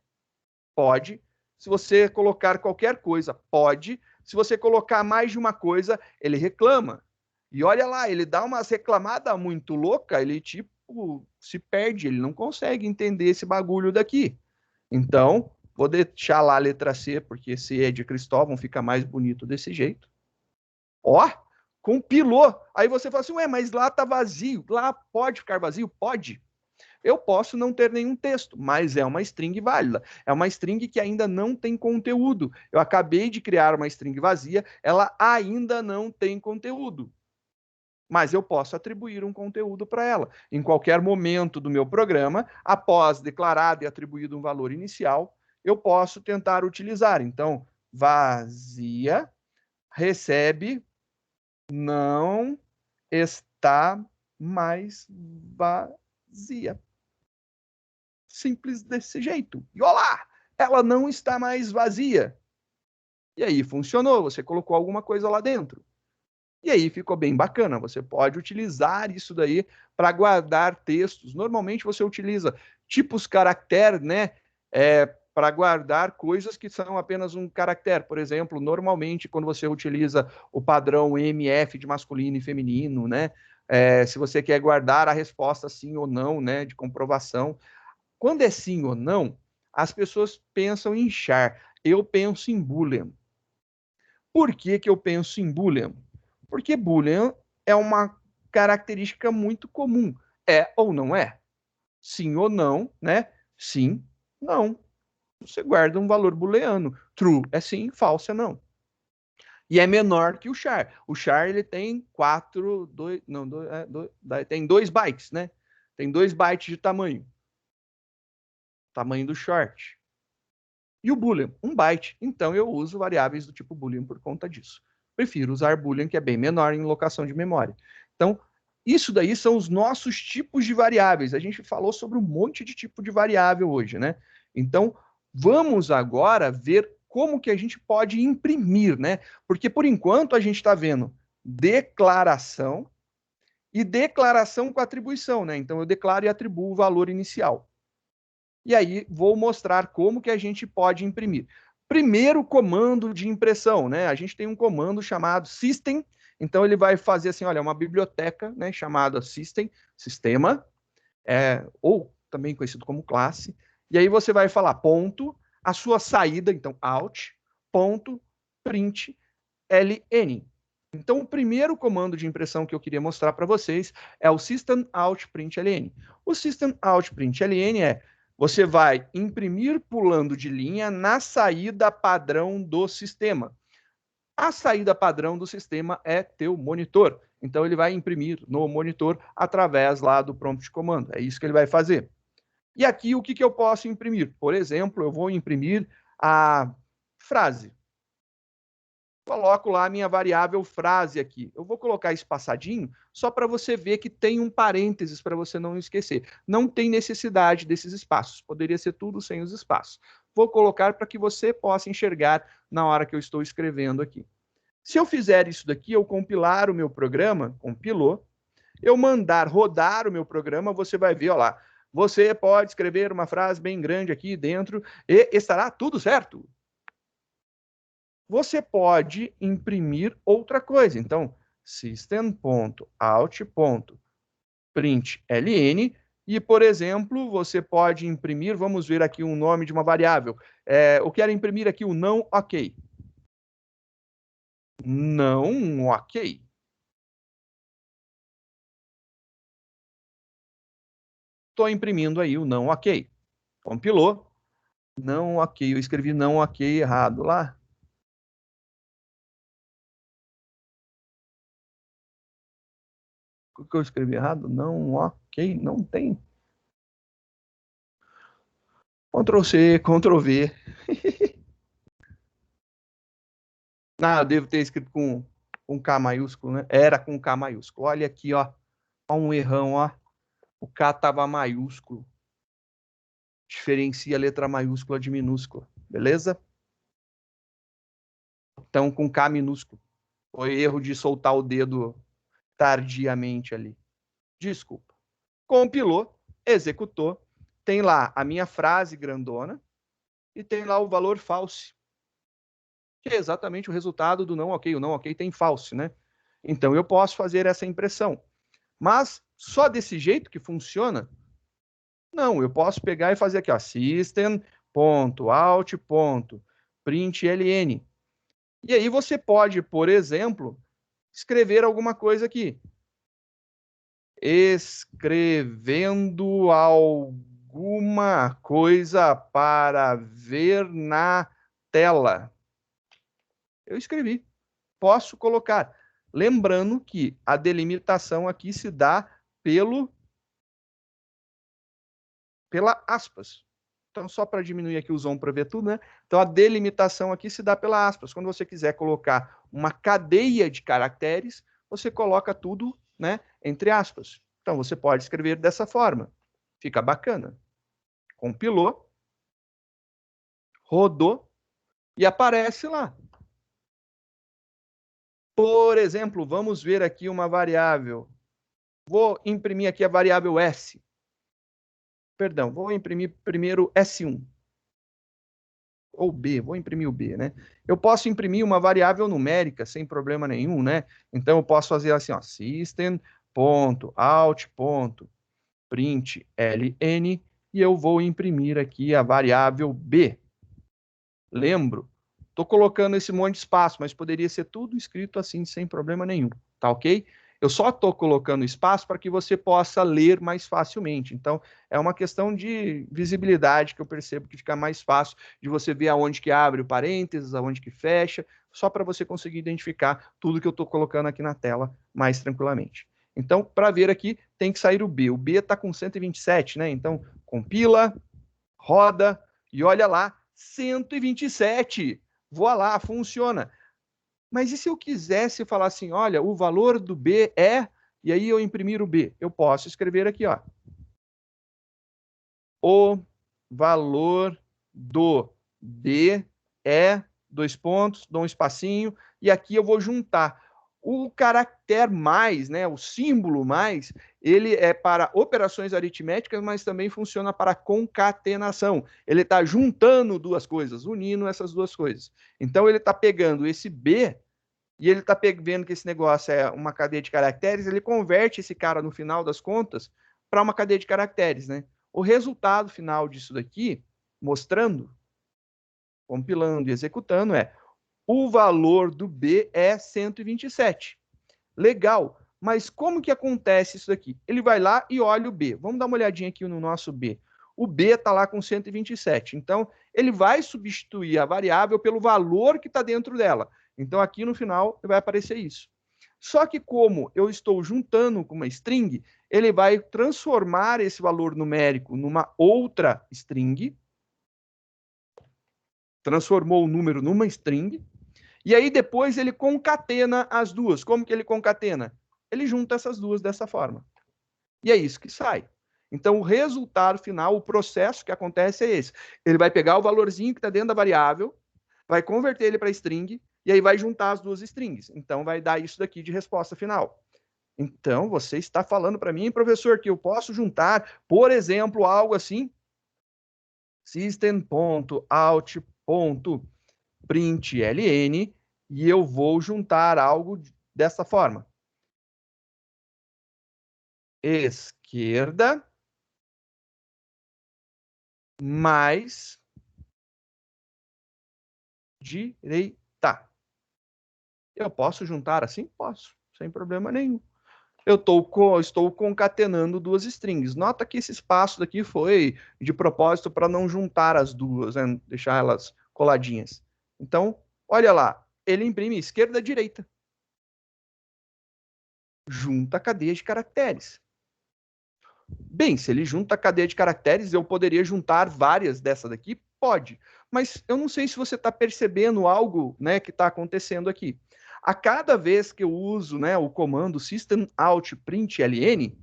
pode. Se você colocar qualquer coisa, pode. Se você colocar mais de uma coisa, ele reclama. E olha lá, ele dá umas reclamadas muito louca, ele tipo se perde, ele não consegue entender esse bagulho daqui. Então, vou deixar lá a letra C, porque C é de Cristóvão, fica mais bonito desse jeito. Ó, compilou. Aí você fala assim, ué, mas lá tá vazio. Lá pode ficar vazio? Pode. Eu posso não ter nenhum texto, mas é uma string válida. É uma string que ainda não tem conteúdo. Eu acabei de criar uma string vazia, ela ainda não tem conteúdo. Mas eu posso atribuir um conteúdo para ela. Em qualquer momento do meu programa, após declarado e atribuído um valor inicial, eu posso tentar utilizar. Então, vazia recebe não está mais vazia. Simples desse jeito. E olá, ela não está mais vazia. E aí funcionou, você colocou alguma coisa lá dentro. E aí ficou bem bacana. Você pode utilizar isso daí para guardar textos. Normalmente você utiliza tipos caractere, né? Para guardar coisas que são apenas um caractere. Por exemplo, normalmente quando você utiliza o padrão MF de masculino e feminino, né? Se você quer guardar a resposta sim ou não, né? De comprovação. Quando é sim ou não, as pessoas pensam em char. Eu penso em boolean. Por que que eu penso em boolean? Porque boolean é uma característica muito comum. É ou não é? Sim ou não, né? Sim, não. Você guarda um valor booleano. True é sim, false é não. E é menor que o char. O char ele tem tem 2 bytes, né? Tem 2 bytes de tamanho. Tamanho do short. E o boolean, 1 byte. Então eu uso variáveis do tipo boolean por conta disso. Prefiro usar boolean, que é bem menor em locação de memória. Então, isso daí são os nossos tipos de variáveis. A gente falou sobre um monte de tipo de variável hoje, né? Então, vamos agora ver como que a gente pode imprimir, né? Porque por enquanto a gente está vendo declaração e declaração com atribuição, né? Então eu declaro e atribuo o valor inicial. E aí vou mostrar como que a gente pode imprimir. Primeiro comando de impressão, né? A gente tem um comando chamado system, então ele vai fazer assim, olha, uma biblioteca, né, chamada system, sistema, ou também conhecido como classe. E aí você vai falar ponto, a sua saída, então out, ponto, print, ln. Então, o primeiro comando de impressão que eu queria mostrar para vocês é o system out print ln. O system out print ln você vai imprimir pulando de linha na saída padrão do sistema. A saída padrão do sistema é teu monitor. Então, ele vai imprimir no monitor através lá do prompt de comando. É isso que ele vai fazer. E aqui, o que, que eu posso imprimir? Por exemplo, eu vou imprimir a frase. Coloco lá a minha variável frase aqui. Eu vou colocar espaçadinho só para você ver que tem um parênteses para você não esquecer. Não tem necessidade desses espaços. Poderia ser tudo sem os espaços. Vou colocar para que você possa enxergar na hora que eu estou escrevendo aqui. Se eu fizer isso daqui, eu compilar o meu programa, compilou, eu mandar rodar o meu programa, você vai ver, ó lá, você pode escrever uma frase bem grande aqui dentro e estará tudo certo. Você pode imprimir outra coisa. Então, system.out.println e, por exemplo, você pode imprimir, vamos ver aqui um nome de uma variável. Eu quero imprimir aqui o não ok. Não ok. Estou imprimindo aí o não ok. Compilou. Não ok. Eu escrevi não ok errado lá. O que eu escrevi errado? Não ok. Não tem. Ctrl C, Ctrl V. Ah, eu devo ter escrito com K maiúsculo, né? Era com K maiúsculo. Olha aqui, ó. Ó um errão, ó. O K estava maiúsculo. Diferencia a letra maiúscula de minúscula. Beleza? Então, com K minúsculo. Foi erro de soltar o dedo tardiamente ali. Desculpa. Compilou, executou. Tem lá a minha frase grandona e tem lá o valor false, que é exatamente o resultado do não ok. O não ok tem false, né? Então, eu posso fazer essa impressão. Mas só desse jeito que funciona? Não, eu posso pegar e fazer aqui, ó, system.out.println. E aí você pode, por exemplo, escrever alguma coisa aqui. Escrevendo alguma coisa para ver na tela. Eu escrevi. Posso colocar. Lembrando que a delimitação aqui se dá pela aspas. Então, só para diminuir aqui o zoom para ver tudo, né? Então, a delimitação aqui se dá pela aspas. Quando você quiser colocar uma cadeia de caracteres, você coloca tudo, né, entre aspas. Então, você pode escrever dessa forma. Fica bacana. Compilou, rodou e aparece lá. Por exemplo, vamos ver aqui uma variável. Vou imprimir aqui a variável S. Perdão, vou imprimir primeiro S1. Ou B, vou imprimir o B, né? Eu posso imprimir uma variável numérica sem problema nenhum, né? Então eu posso fazer assim, ó, system.out.println e eu vou imprimir aqui a variável B. Lembro, estou colocando esse monte de espaço, mas poderia ser tudo escrito assim sem problema nenhum, tá ok? Eu só estou colocando espaço para que você possa ler mais facilmente. Então, é uma questão de visibilidade que eu percebo que fica mais fácil de você ver aonde que abre o parênteses, aonde que fecha, só para você conseguir identificar tudo que eu estou colocando aqui na tela mais tranquilamente. Então, para ver aqui, tem que sair o B. O B está com 127, né? Então, compila, roda e olha lá, 127. Voa lá, funciona. Mas e se eu quisesse falar assim, olha, o valor do B é, e aí eu imprimir o B? Eu posso escrever aqui, ó. O valor do B é, dois pontos, dou um espacinho, e aqui eu vou juntar. O caractere mais, né, o símbolo mais, ele é para operações aritméticas, mas também funciona para concatenação. Ele está juntando duas coisas, unindo essas duas coisas. Então, ele está pegando esse B e ele está vendo que esse negócio é uma cadeia de caracteres, ele converte esse cara, no final das contas, para uma cadeia de caracteres, né? O resultado final disso daqui, mostrando, compilando e executando, é o valor do B é 127. Legal, mas como que acontece isso daqui? Ele vai lá e olha o B. Vamos dar uma olhadinha aqui no nosso B. O B está lá com 127. Então, ele vai substituir a variável pelo valor que está dentro dela. Então, aqui no final vai aparecer isso. Só que como eu estou juntando com uma string, ele vai transformar esse valor numérico numa outra string, transformou o número numa string, e aí depois ele concatena as duas. Como que ele concatena? Ele junta essas duas dessa forma. E é isso que sai. Então, o resultado final, o processo que acontece é esse. Ele vai pegar o valorzinho que está dentro da variável, vai converter ele para string, e aí vai juntar as duas strings. Então, vai dar isso daqui de resposta final. Então, você está falando para mim, professor, que eu posso juntar, por exemplo, algo assim, system.out.println, e eu vou juntar algo dessa forma. Esquerda mais direita. Eu posso juntar assim? Posso, sem problema nenhum. Eu estou concatenando duas strings. Nota que esse espaço daqui foi de propósito para não juntar as duas, né? Deixar elas coladinhas. Então, olha lá, ele imprime esquerda e direita. Junta a cadeia de caracteres. Bem, se ele junta a cadeia de caracteres, eu poderia juntar várias dessa daqui? Pode. Mas eu não sei se você está percebendo algo, né, que está acontecendo aqui. A cada vez que eu uso, né, o comando systemout.println,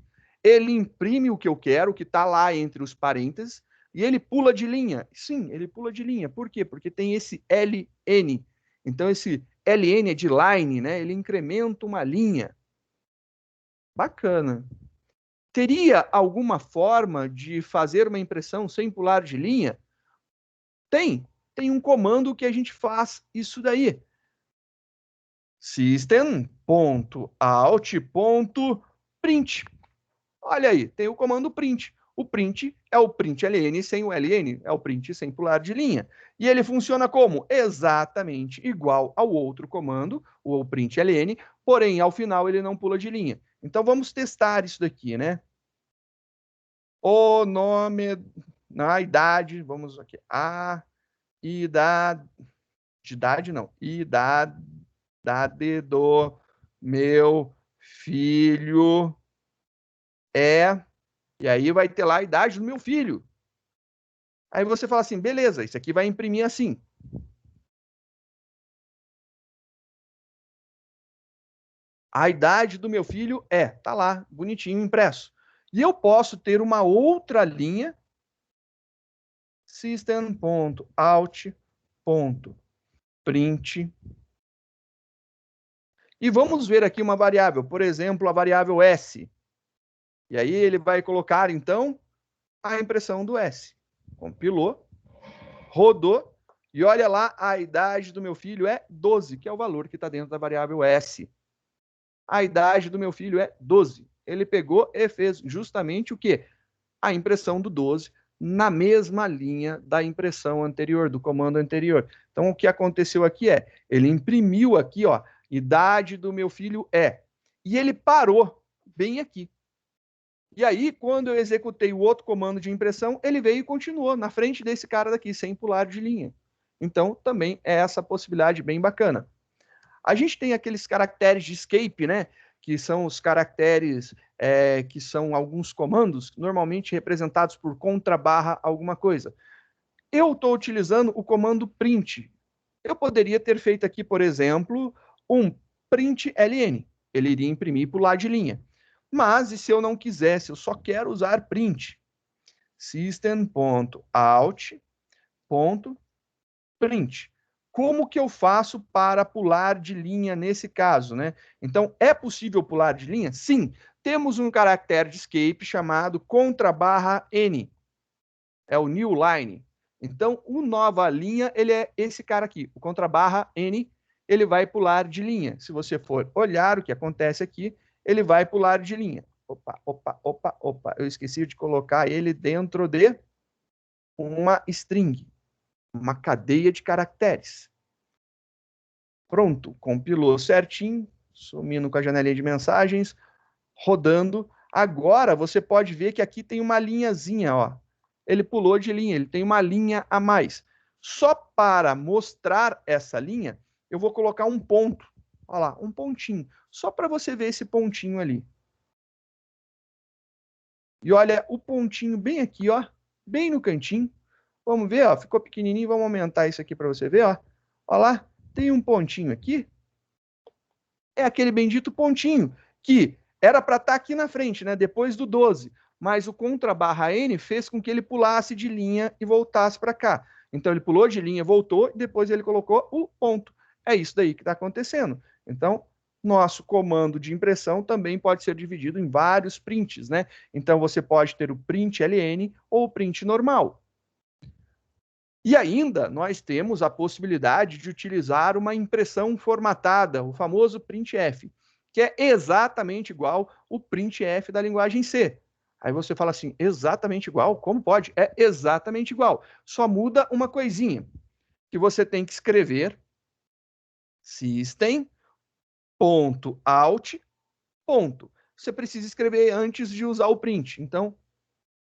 ele imprime o que eu quero, que está lá entre os parênteses, e ele pula de linha. Sim, ele pula de linha. Por quê? Porque tem esse ln. Então, esse ln é de line, né? Ele incrementa uma linha. Bacana. Teria alguma forma de fazer uma impressão sem pular de linha? Tem. Tem um comando que a gente faz isso daí. System.out.print. Olha aí, tem o comando print. O print é o println sem o ln, é o print sem pular de linha. E ele funciona como? Exatamente igual ao outro comando, o println, porém, ao final ele não pula de linha. Então, vamos testar isso daqui, né? O nome, a idade, vamos aqui, a idade, não, idade do meu filho é, e aí vai ter lá a idade do meu filho. Aí você fala assim, beleza, isso aqui vai imprimir assim. A idade do meu filho tá lá, bonitinho, impresso. E eu posso ter uma outra linha, system.out.print, E vamos ver aqui uma variável, por exemplo, a variável S. E aí ele vai colocar, então, a impressão do S. Compilou, rodou, e olha lá, a idade do meu filho é 12, que é o valor que está dentro da variável S. A idade do meu filho é 12. Ele pegou e fez justamente o quê? A impressão do 12 na mesma linha da impressão anterior, do comando anterior. Então, o que aconteceu aqui é, ele imprimiu aqui, ó, idade do meu filho é, e ele parou bem aqui. E aí, quando eu executei o outro comando de impressão, ele veio e continuou na frente desse cara daqui, sem pular de linha. Então, também é essa possibilidade bem bacana. A gente tem aqueles caracteres de escape, né? Que são os caracteres que são alguns comandos, normalmente representados por contra barra alguma coisa. Eu estou utilizando o comando print. Eu poderia ter feito aqui, por exemplo, um print ln. Ele iria imprimir por lá de linha. Mas, e se eu não quisesse, eu só quero usar print. System.out.print. Como que eu faço para pular de linha nesse caso, né? Então, é possível pular de linha? Sim. Temos um caractere de escape chamado contra/n. É o new line. Então, o nova linha, ele é esse cara aqui, o contra/n, ele vai pular de linha. Se você for olhar o que acontece aqui, ele vai pular de linha. Opa. Eu esqueci de colocar ele dentro de uma string, uma cadeia de caracteres. Pronto, compilou certinho, sumindo com a janelinha de mensagens, rodando. Agora você pode ver que aqui tem uma linhazinha, ó. Ele pulou de linha, ele tem uma linha a mais. Só para mostrar essa linha, eu vou colocar um ponto. Olha lá, um pontinho. Só para você ver esse pontinho ali. E olha o pontinho bem aqui, ó. Bem no cantinho. Vamos ver, ó. Ficou pequenininho. Vamos aumentar isso aqui para você ver, ó. Olha lá, tem um pontinho aqui. É aquele bendito pontinho que era para estar aqui na frente, né? Depois do 12. Mas o contra/n fez com que ele pulasse de linha e voltasse para cá. Então ele pulou de linha, voltou e depois ele colocou o ponto. É isso daí que está acontecendo. Então, nosso comando de impressão também pode ser dividido em vários prints, né? Então você pode ter o print ln ou o print normal. E ainda nós temos a possibilidade de utilizar uma impressão formatada, o famoso printf, que é exatamente igual o printf da linguagem C. Aí você fala assim, exatamente igual? Como pode? É exatamente igual. Só muda uma coisinha, que você tem que escrever system.out. Você precisa escrever antes de usar o print. Então,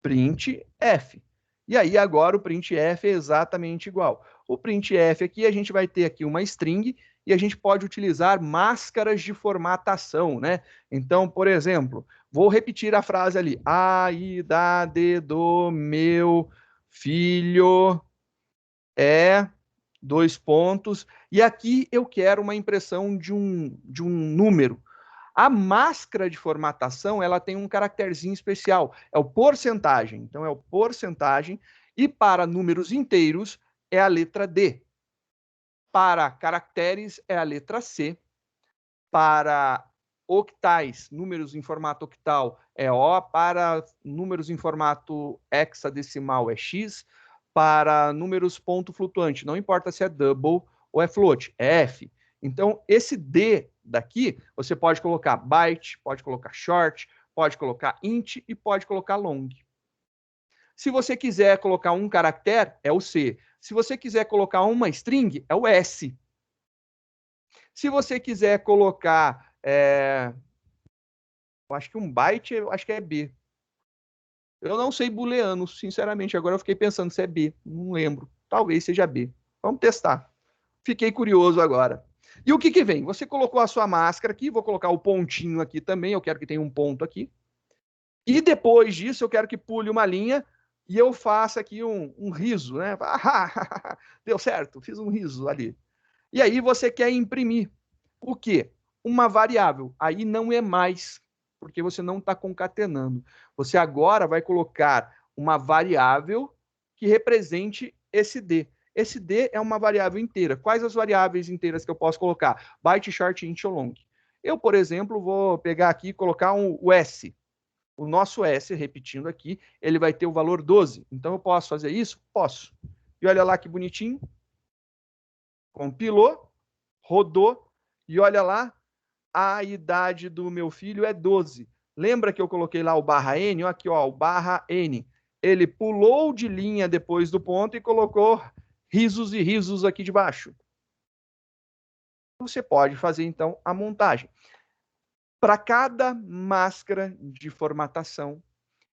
printf. E aí agora o printf é exatamente igual. O printf aqui, a gente vai ter aqui uma string e a gente pode utilizar máscaras de formatação, né? Então, por exemplo, vou repetir a frase ali. A idade do meu filho é... dois pontos. E aqui eu quero uma impressão de um número. A máscara de formatação, ela tem um caracterzinho especial, é o porcentagem. Então, é o porcentagem, e para números inteiros é a letra D. Para caracteres é a letra C. Para octais, números em formato octal, é O. Para números em formato hexadecimal é X. Para números ponto flutuante, não importa se é double ou é float, é F. Então, esse D daqui, você pode colocar byte, pode colocar short, pode colocar int e pode colocar long. Se você quiser colocar um caractere, é o C. Se você quiser colocar uma string, é o S. Se você quiser colocar, eu acho que um byte, eu acho que é B. Eu não sei booleano, sinceramente. Agora eu fiquei pensando se é B. Não lembro. Talvez seja B. Vamos testar. Fiquei curioso agora. E o que que vem? Você colocou a sua máscara aqui, vou colocar o pontinho aqui também, eu quero que tenha um ponto aqui. E depois disso, eu quero que pule uma linha e eu faça aqui um riso, né? Deu certo, fiz um riso ali. E aí você quer imprimir o quê? Uma variável. Aí não é mais, porque você não está concatenando. Você agora vai colocar uma variável que represente esse D. Esse D é uma variável inteira. Quais as variáveis inteiras que eu posso colocar? Byte, short, int ou long. Eu, por exemplo, vou pegar aqui e colocar o S. O nosso S, repetindo aqui, ele vai ter o valor 12. Então, eu posso fazer isso? Posso. E olha lá que bonitinho. Compilou, rodou, e olha lá, a idade do meu filho é 12. Lembra que eu coloquei lá o barra N? Aqui, ó, o barra N. Ele pulou de linha depois do ponto e colocou risos e risos aqui de baixo. Você pode fazer, então, a montagem. Para cada máscara de formatação,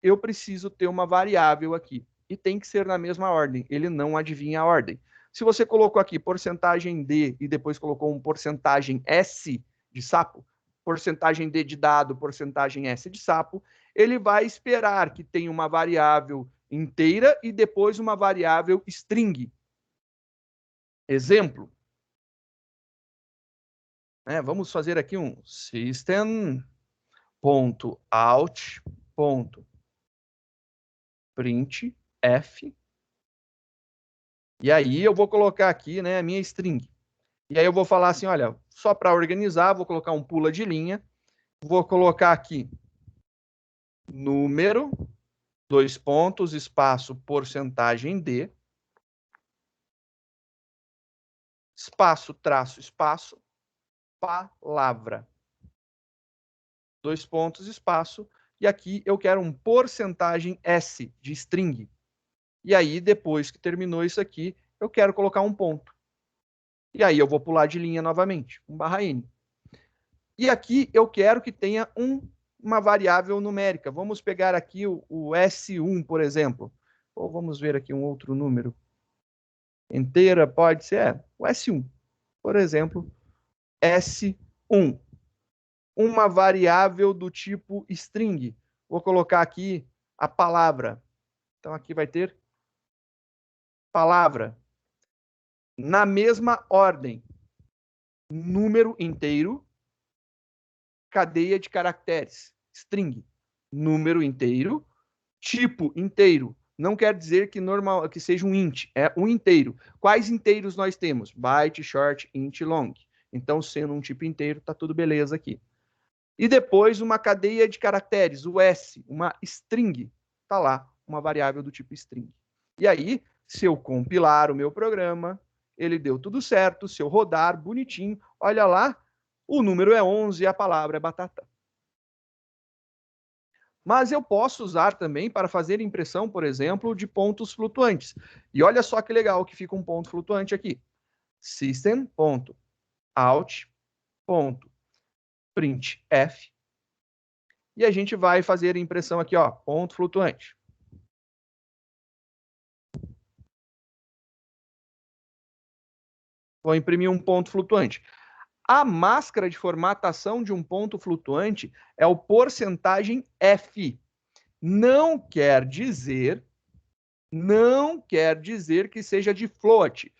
eu preciso ter uma variável aqui. E tem que ser na mesma ordem. Ele não adivinha a ordem. Se você colocou aqui porcentagem D e depois colocou um porcentagem S de sapo, porcentagem D de dado, porcentagem S de sapo, ele vai esperar que tenha uma variável inteira e depois uma variável string. Exemplo. Vamos fazer aqui um system.out.printf. E aí eu vou colocar aqui, né, a minha string. E aí eu vou falar assim, olha, só para organizar, vou colocar um pula de linha. Vou colocar aqui número, 2 pontos, espaço, porcentagem D, espaço, traço, espaço, palavra. 2 pontos, espaço, e aqui eu quero um porcentagem S de string. E aí, depois que terminou isso aqui, eu quero colocar um ponto. E aí eu vou pular de linha novamente, um barra N. E aqui eu quero que tenha uma variável numérica. Vamos pegar aqui o S1, por exemplo. Ou vamos ver aqui um outro número. Inteira pode ser o S1. Por exemplo, S1. Uma variável do tipo string. Vou colocar aqui a palavra. Então, aqui vai ter palavra. Na mesma ordem. Número inteiro, cadeia de caracteres. String. Número inteiro, tipo inteiro. Não quer dizer que seja um int, é um inteiro. Quais inteiros nós temos? Byte, short, int, long. Então, sendo um tipo inteiro, tá tudo beleza aqui. E depois uma cadeia de caracteres, o S, uma string. Tá lá, uma variável do tipo string. E aí, se eu compilar o meu programa, ele deu tudo certo. Se eu rodar bonitinho, olha lá, o número é 11 e a palavra é batata. Mas eu posso usar também para fazer impressão, por exemplo, de pontos flutuantes. E olha só que legal que fica um ponto flutuante aqui. System.out.printf. E a gente vai fazer a impressão aqui, ó, ponto flutuante. Vou imprimir um ponto flutuante. A máscara de formatação de um ponto flutuante é o porcentagem F. Não quer dizer que seja de float.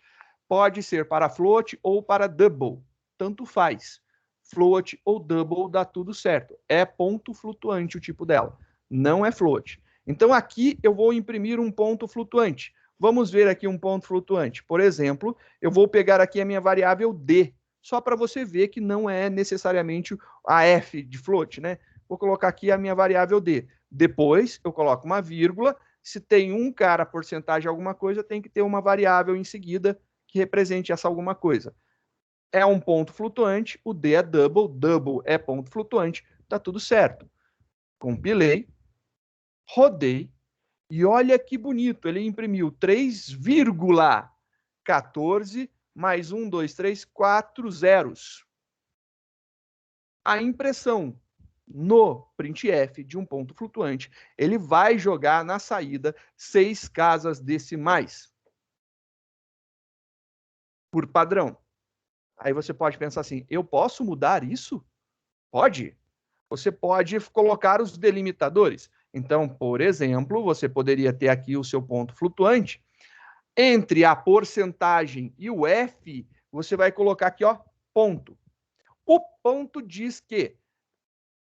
Pode ser para float ou para double. Tanto faz. Float ou double dá tudo certo. É ponto flutuante o tipo dela. Não é float. Então aqui eu vou imprimir um ponto flutuante. Vamos ver aqui um ponto flutuante. Por exemplo, eu vou pegar aqui a minha variável D, só para você ver que não é necessariamente a F de float, né? Vou colocar aqui a minha variável D. Depois eu coloco uma vírgula. Se tem um cara, porcentagem alguma coisa, tem que ter uma variável em seguida que represente essa alguma coisa. É um ponto flutuante, o D é double, double é ponto flutuante, tá tudo certo. Compilei, rodei, e olha que bonito, ele imprimiu 3,14 mais 1, 2, 3, 4 zeros. A impressão no printf de um ponto flutuante, ele vai jogar na saída 6 casas decimais. Por padrão. Aí você pode pensar assim, eu posso mudar isso? Pode. Você pode colocar os delimitadores. Então, por exemplo, você poderia ter aqui o seu ponto flutuante. Entre a porcentagem e o F, você vai colocar aqui, ó, ponto. O ponto diz que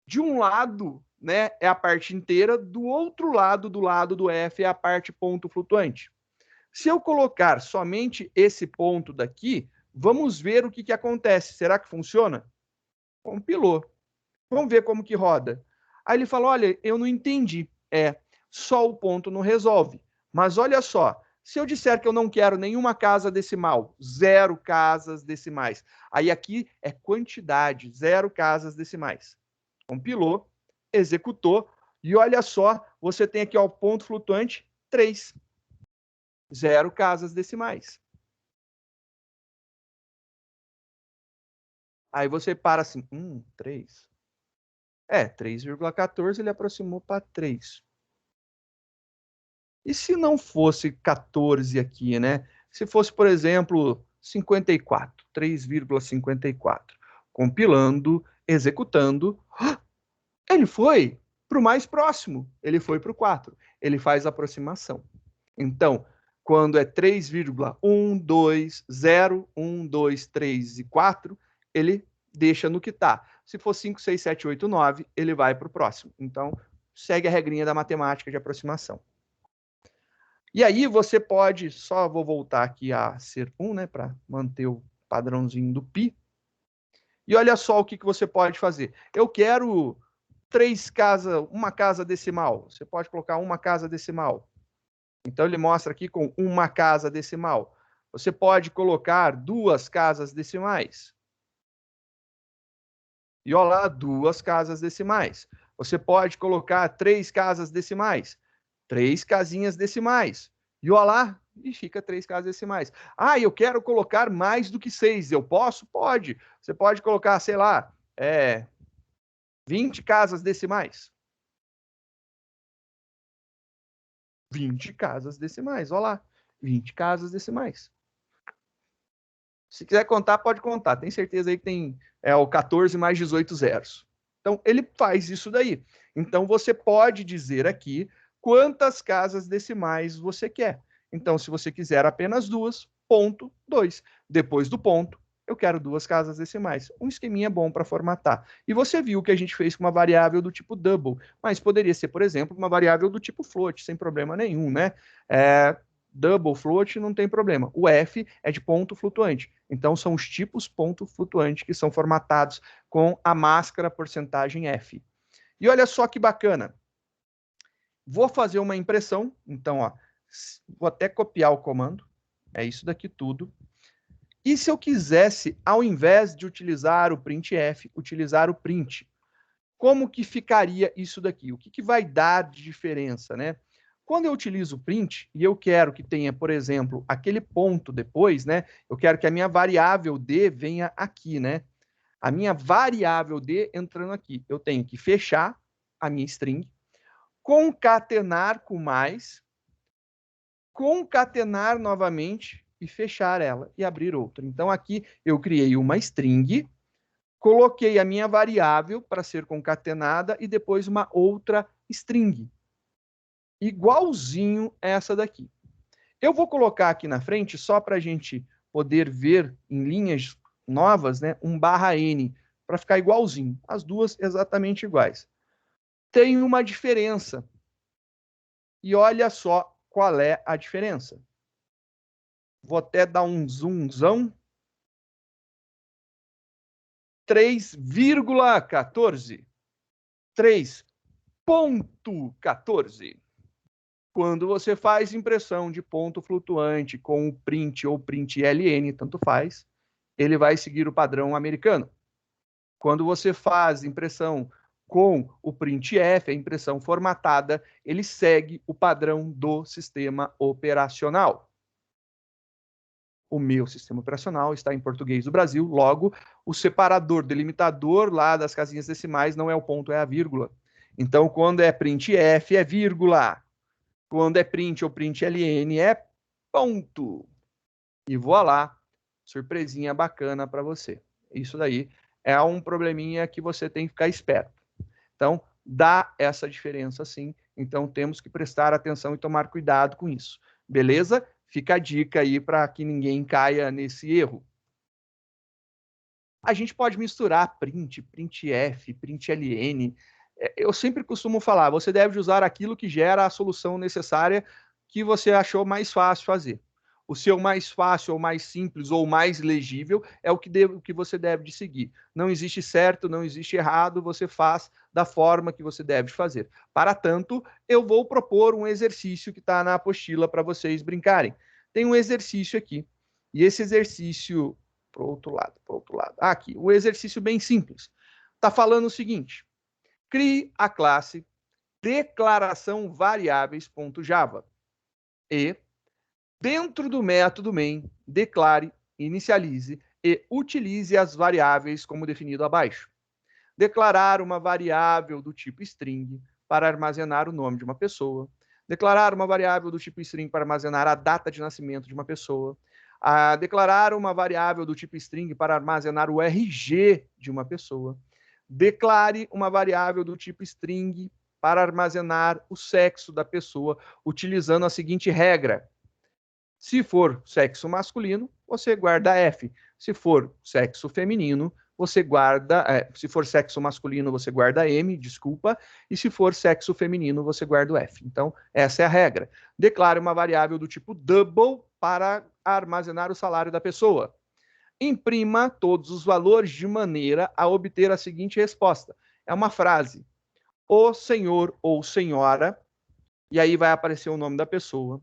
de um lado, né, é a parte inteira, do outro lado, do lado do F, é a parte ponto flutuante. Se eu colocar somente esse ponto daqui, vamos ver o que acontece. Será que funciona? Compilou. Vamos ver como que roda. Aí ele falou, olha, eu não entendi. Só o ponto não resolve. Mas olha só, se eu disser que eu não quero nenhuma casa decimal, 0 casas decimais, aí aqui é quantidade, 0 casas decimais. Compilou, executou, e olha só, você tem aqui o ponto flutuante 3. 0 casas decimais. Aí você para assim, 3. 3,14 ele aproximou para 3. E se não fosse 14 aqui, né? Se fosse, por exemplo, 54, 3,54. Compilando, executando, ele foi para o mais próximo, ele foi para o 4. Ele faz a aproximação. Então, quando é 3,120, 1, 2, 3 e 4, ele deixa no que está. Se for 5, 6, 7, 8, 9, ele vai para o próximo. Então, segue a regrinha da matemática de aproximação. E aí você pode, só vou voltar aqui a ser 1, né, para manter o padrãozinho do π. E olha só o que você pode fazer. Eu quero uma casa decimal. Você pode colocar uma casa decimal. Então ele mostra aqui com uma casa decimal. Você pode colocar 2 casas decimais. E olha lá, 2 casas decimais. Você pode colocar 3 casas decimais. 3 casinhas decimais. E olha lá, e fica 3 casas decimais. Ah, eu quero colocar mais do que 6. Eu posso? Pode. Você pode colocar, sei lá, 20 casas decimais. 20 casas decimais, olha lá. 20 casas decimais. Se quiser contar, pode contar. Tem certeza aí que tem o 14 mais 18 zeros. Então, ele faz isso daí. Então, você pode dizer aqui quantas casas decimais você quer. Então, se você quiser apenas 2, ponto 2. Depois do ponto, eu quero 2 casas decimais. Um esqueminha bom para formatar. E você viu que a gente fez com uma variável do tipo double, mas poderia ser, por exemplo, uma variável do tipo float, sem problema nenhum, né? Double float não tem problema. O F é de ponto flutuante. Então, são os tipos ponto flutuante que são formatados com a máscara porcentagem F. E olha só que bacana. Vou fazer uma impressão. Então, vou até copiar o comando. É isso daqui tudo. E se eu quisesse, ao invés de utilizar o printf, utilizar o print, como que ficaria isso daqui? O que vai dar de diferença, né? Quando eu utilizo o print e eu quero que tenha, por exemplo, aquele ponto depois, né? Eu quero que a minha variável D venha aqui, né? A minha variável D entrando aqui. Eu tenho que fechar a minha string, concatenar com mais, concatenar novamente e fechar ela e abrir outra. Então, aqui eu criei uma string, coloquei a minha variável para ser concatenada e depois uma outra string. Igualzinho essa daqui. Eu vou colocar aqui na frente, só para a gente poder ver em linhas novas, né, um /n, para ficar igualzinho. As duas exatamente iguais. Tem uma diferença. E olha só qual é a diferença. Vou até dar um zoomzão. 3,14. 3,14. Quando você faz impressão de ponto flutuante com o print ou print LN, tanto faz, ele vai seguir o padrão americano. Quando você faz impressão com o printf, a impressão formatada, ele segue o padrão do sistema operacional. O meu sistema operacional está em português do Brasil, logo, o separador, delimitador lá das casinhas decimais não é o ponto, é a vírgula. Então, quando é printf, é vírgula. Quando é print ou print ln, é ponto. E voilá, surpresinha bacana para você. Isso daí é um probleminha que você tem que ficar esperto. Então, dá essa diferença sim. Então, temos que prestar atenção e tomar cuidado com isso. Beleza? Fica a dica aí para que ninguém caia nesse erro. A gente pode misturar print, printf, println. Eu sempre costumo falar, você deve usar aquilo que gera a solução necessária que você achou mais fácil fazer. O seu mais fácil, ou mais simples, ou mais legível é o que você deve de seguir. Não existe certo, não existe errado, você faz da forma que você deve fazer. Para tanto, eu vou propor um exercício que está na apostila para vocês brincarem. Tem um exercício aqui, e esse exercício... Para o outro lado. Aqui, o exercício bem simples. Está falando o seguinte: crie a classe declaração variáveis.java e, dentro do método main, declare, inicialize e utilize as variáveis como definido abaixo. Declarar uma variável do tipo string para armazenar o nome de uma pessoa. Declarar uma variável do tipo string para armazenar a data de nascimento de uma pessoa. Declarar uma variável do tipo string para armazenar o RG de uma pessoa. Declare uma variável do tipo string para armazenar o sexo da pessoa, utilizando a seguinte regra: se for sexo masculino, você guarda F. Se for sexo feminino, você guarda... se for sexo masculino, você guarda M, desculpa. E se for sexo feminino, você guarda o F. Então, essa é a regra. Declare uma variável do tipo double para armazenar o salário da pessoa. Imprima todos os valores de maneira a obter a seguinte resposta. É uma frase: o senhor ou senhora, e aí vai aparecer o nome da pessoa.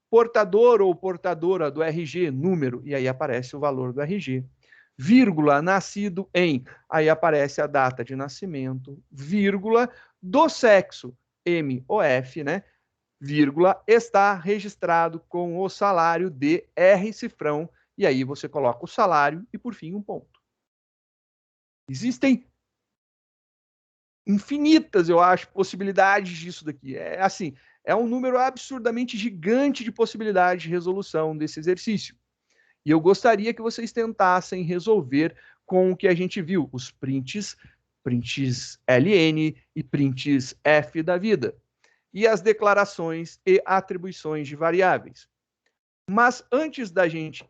Portador ou portadora do RG, número, e aí aparece o valor do RG. Vírgula, nascido em, aí aparece a data de nascimento. Vírgula, do sexo, M ou F, né? Vírgula, está registrado com o salário de R cifrão, e aí você coloca o salário e, por fim, um ponto. Existem infinitas, eu acho, possibilidades disso daqui. É assim, é um número absurdamente gigante de possibilidades de resolução desse exercício. E eu gostaria que vocês tentassem resolver com o que a gente viu, os prints ln e prints f da vida, e as declarações e atribuições de variáveis. Mas antes da gente,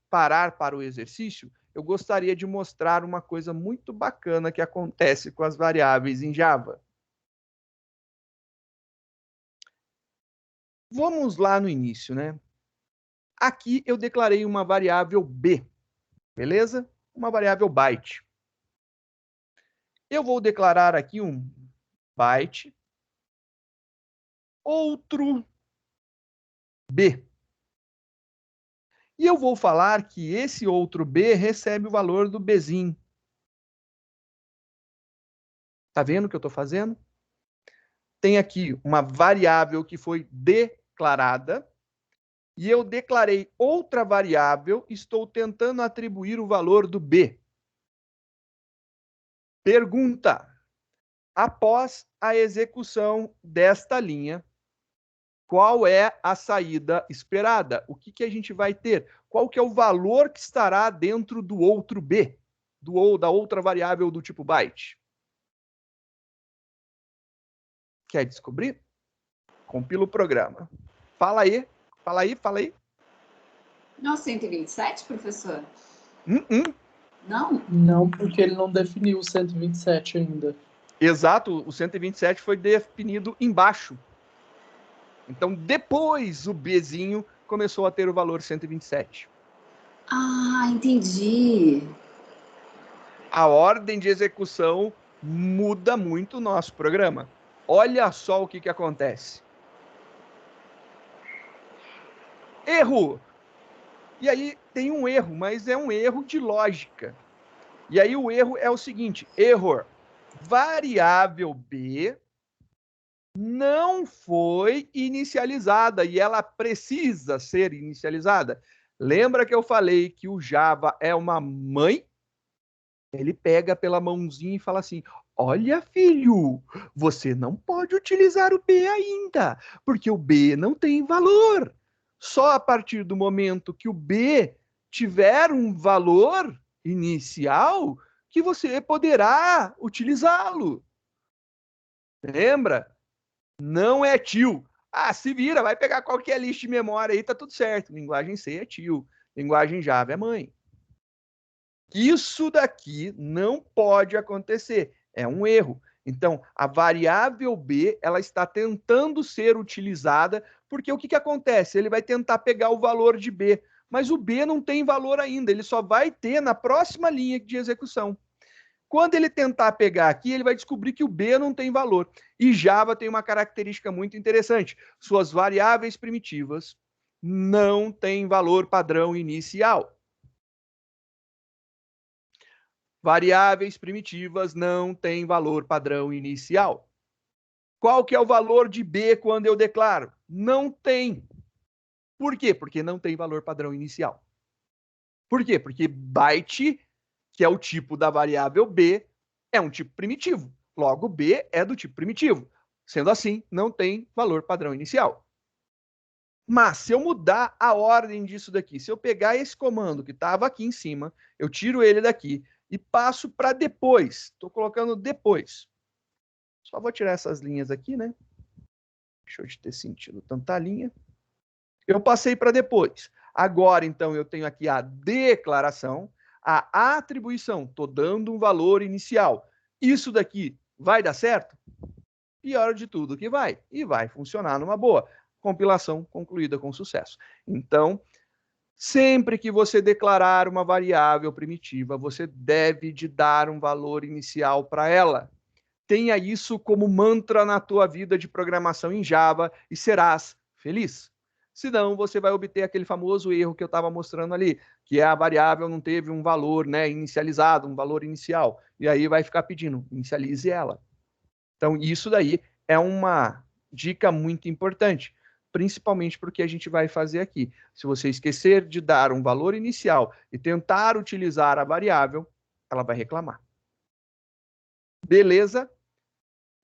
parar para o exercício, eu gostaria de mostrar uma coisa muito bacana que acontece com as variáveis em Java. Vamos lá no início, né? Aqui eu declarei uma variável B, beleza? Uma variável byte. Eu vou declarar aqui um byte, outro B. E eu vou falar que esse outro B recebe o valor do Bzinho. Tá vendo o que eu estou fazendo? Tem aqui uma variável que foi declarada, e eu declarei outra variável, estou tentando atribuir o valor do B. Pergunta: após a execução desta linha, qual é a saída esperada? O que a gente vai ter? Qual que é o valor que estará dentro do outro B, da outra variável do tipo byte? Quer descobrir? Compila o programa. Fala aí. Não, 127, professor? Não? Não, porque ele não definiu o 127 ainda. Exato, o 127 foi definido embaixo. Então, depois o Bzinho começou a ter o valor 127. Ah, entendi. A ordem de execução muda muito o nosso programa. Olha só o que acontece. Erro! E aí tem um erro, mas é um erro de lógica. E aí o erro é o seguinte: error. Variável B não foi inicializada e ela precisa ser inicializada. Lembra que eu falei que o Java é uma mãe? Ele pega pela mãozinha e fala assim: olha, filho, você não pode utilizar o B ainda, porque o B não tem valor. Só a partir do momento que o B tiver um valor inicial que você poderá utilizá-lo. Lembra? Não é tio. Ah, se vira, vai pegar qualquer lista de memória aí, tá tudo certo. Linguagem C é tio, linguagem Java é mãe. Isso daqui não pode acontecer, é um erro. Então, a variável B, ela está tentando ser utilizada Porque o que acontece? Ele vai tentar pegar o valor de B, mas o B não tem valor ainda, ele só vai ter na próxima linha de execução. Quando ele tentar pegar aqui, ele vai descobrir que o B não tem valor. E Java tem uma característica muito interessante. Suas variáveis primitivas não têm valor padrão inicial. Variáveis primitivas não têm valor padrão inicial. Qual que é o valor de B quando eu declaro? Não tem. Por quê? Porque não tem valor padrão inicial. Por quê? Porque byte, que é o tipo da variável B, é um tipo primitivo. Logo, B é do tipo primitivo. Sendo assim, não tem valor padrão inicial. Mas, se eu mudar a ordem disso daqui, se eu pegar esse comando que estava aqui em cima, eu tiro ele daqui e passo para depois. Estou colocando depois. Só vou tirar essas linhas aqui, né? Deixou de ter sentido tanta linha. Eu passei para depois. Agora, então, eu tenho aqui a declaração, a atribuição. Estou dando um valor inicial. Isso daqui vai dar certo? Pior de tudo que vai. E vai funcionar numa boa. Compilação concluída com sucesso. Então, sempre que você declarar uma variável primitiva, você deve de dar um valor inicial para ela. Tenha isso como mantra na tua vida de programação em Java e serás feliz. Senão, você vai obter aquele famoso erro que eu estava mostrando ali, que a variável não teve um valor, né, inicializado, um valor inicial. E aí vai ficar pedindo, inicialize ela. Então, isso daí é uma dica muito importante, principalmente porque a gente vai fazer aqui. Se você esquecer de dar um valor inicial e tentar utilizar a variável, ela vai reclamar. Beleza?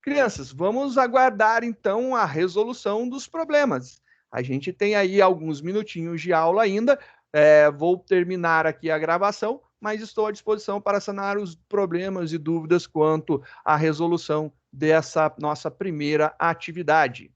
Crianças, vamos aguardar então a resolução dos problemas. A gente tem aí alguns minutinhos de aula ainda. Vou terminar aqui a gravação, mas estou à disposição para sanar os problemas e dúvidas quanto à resolução dessa nossa primeira atividade.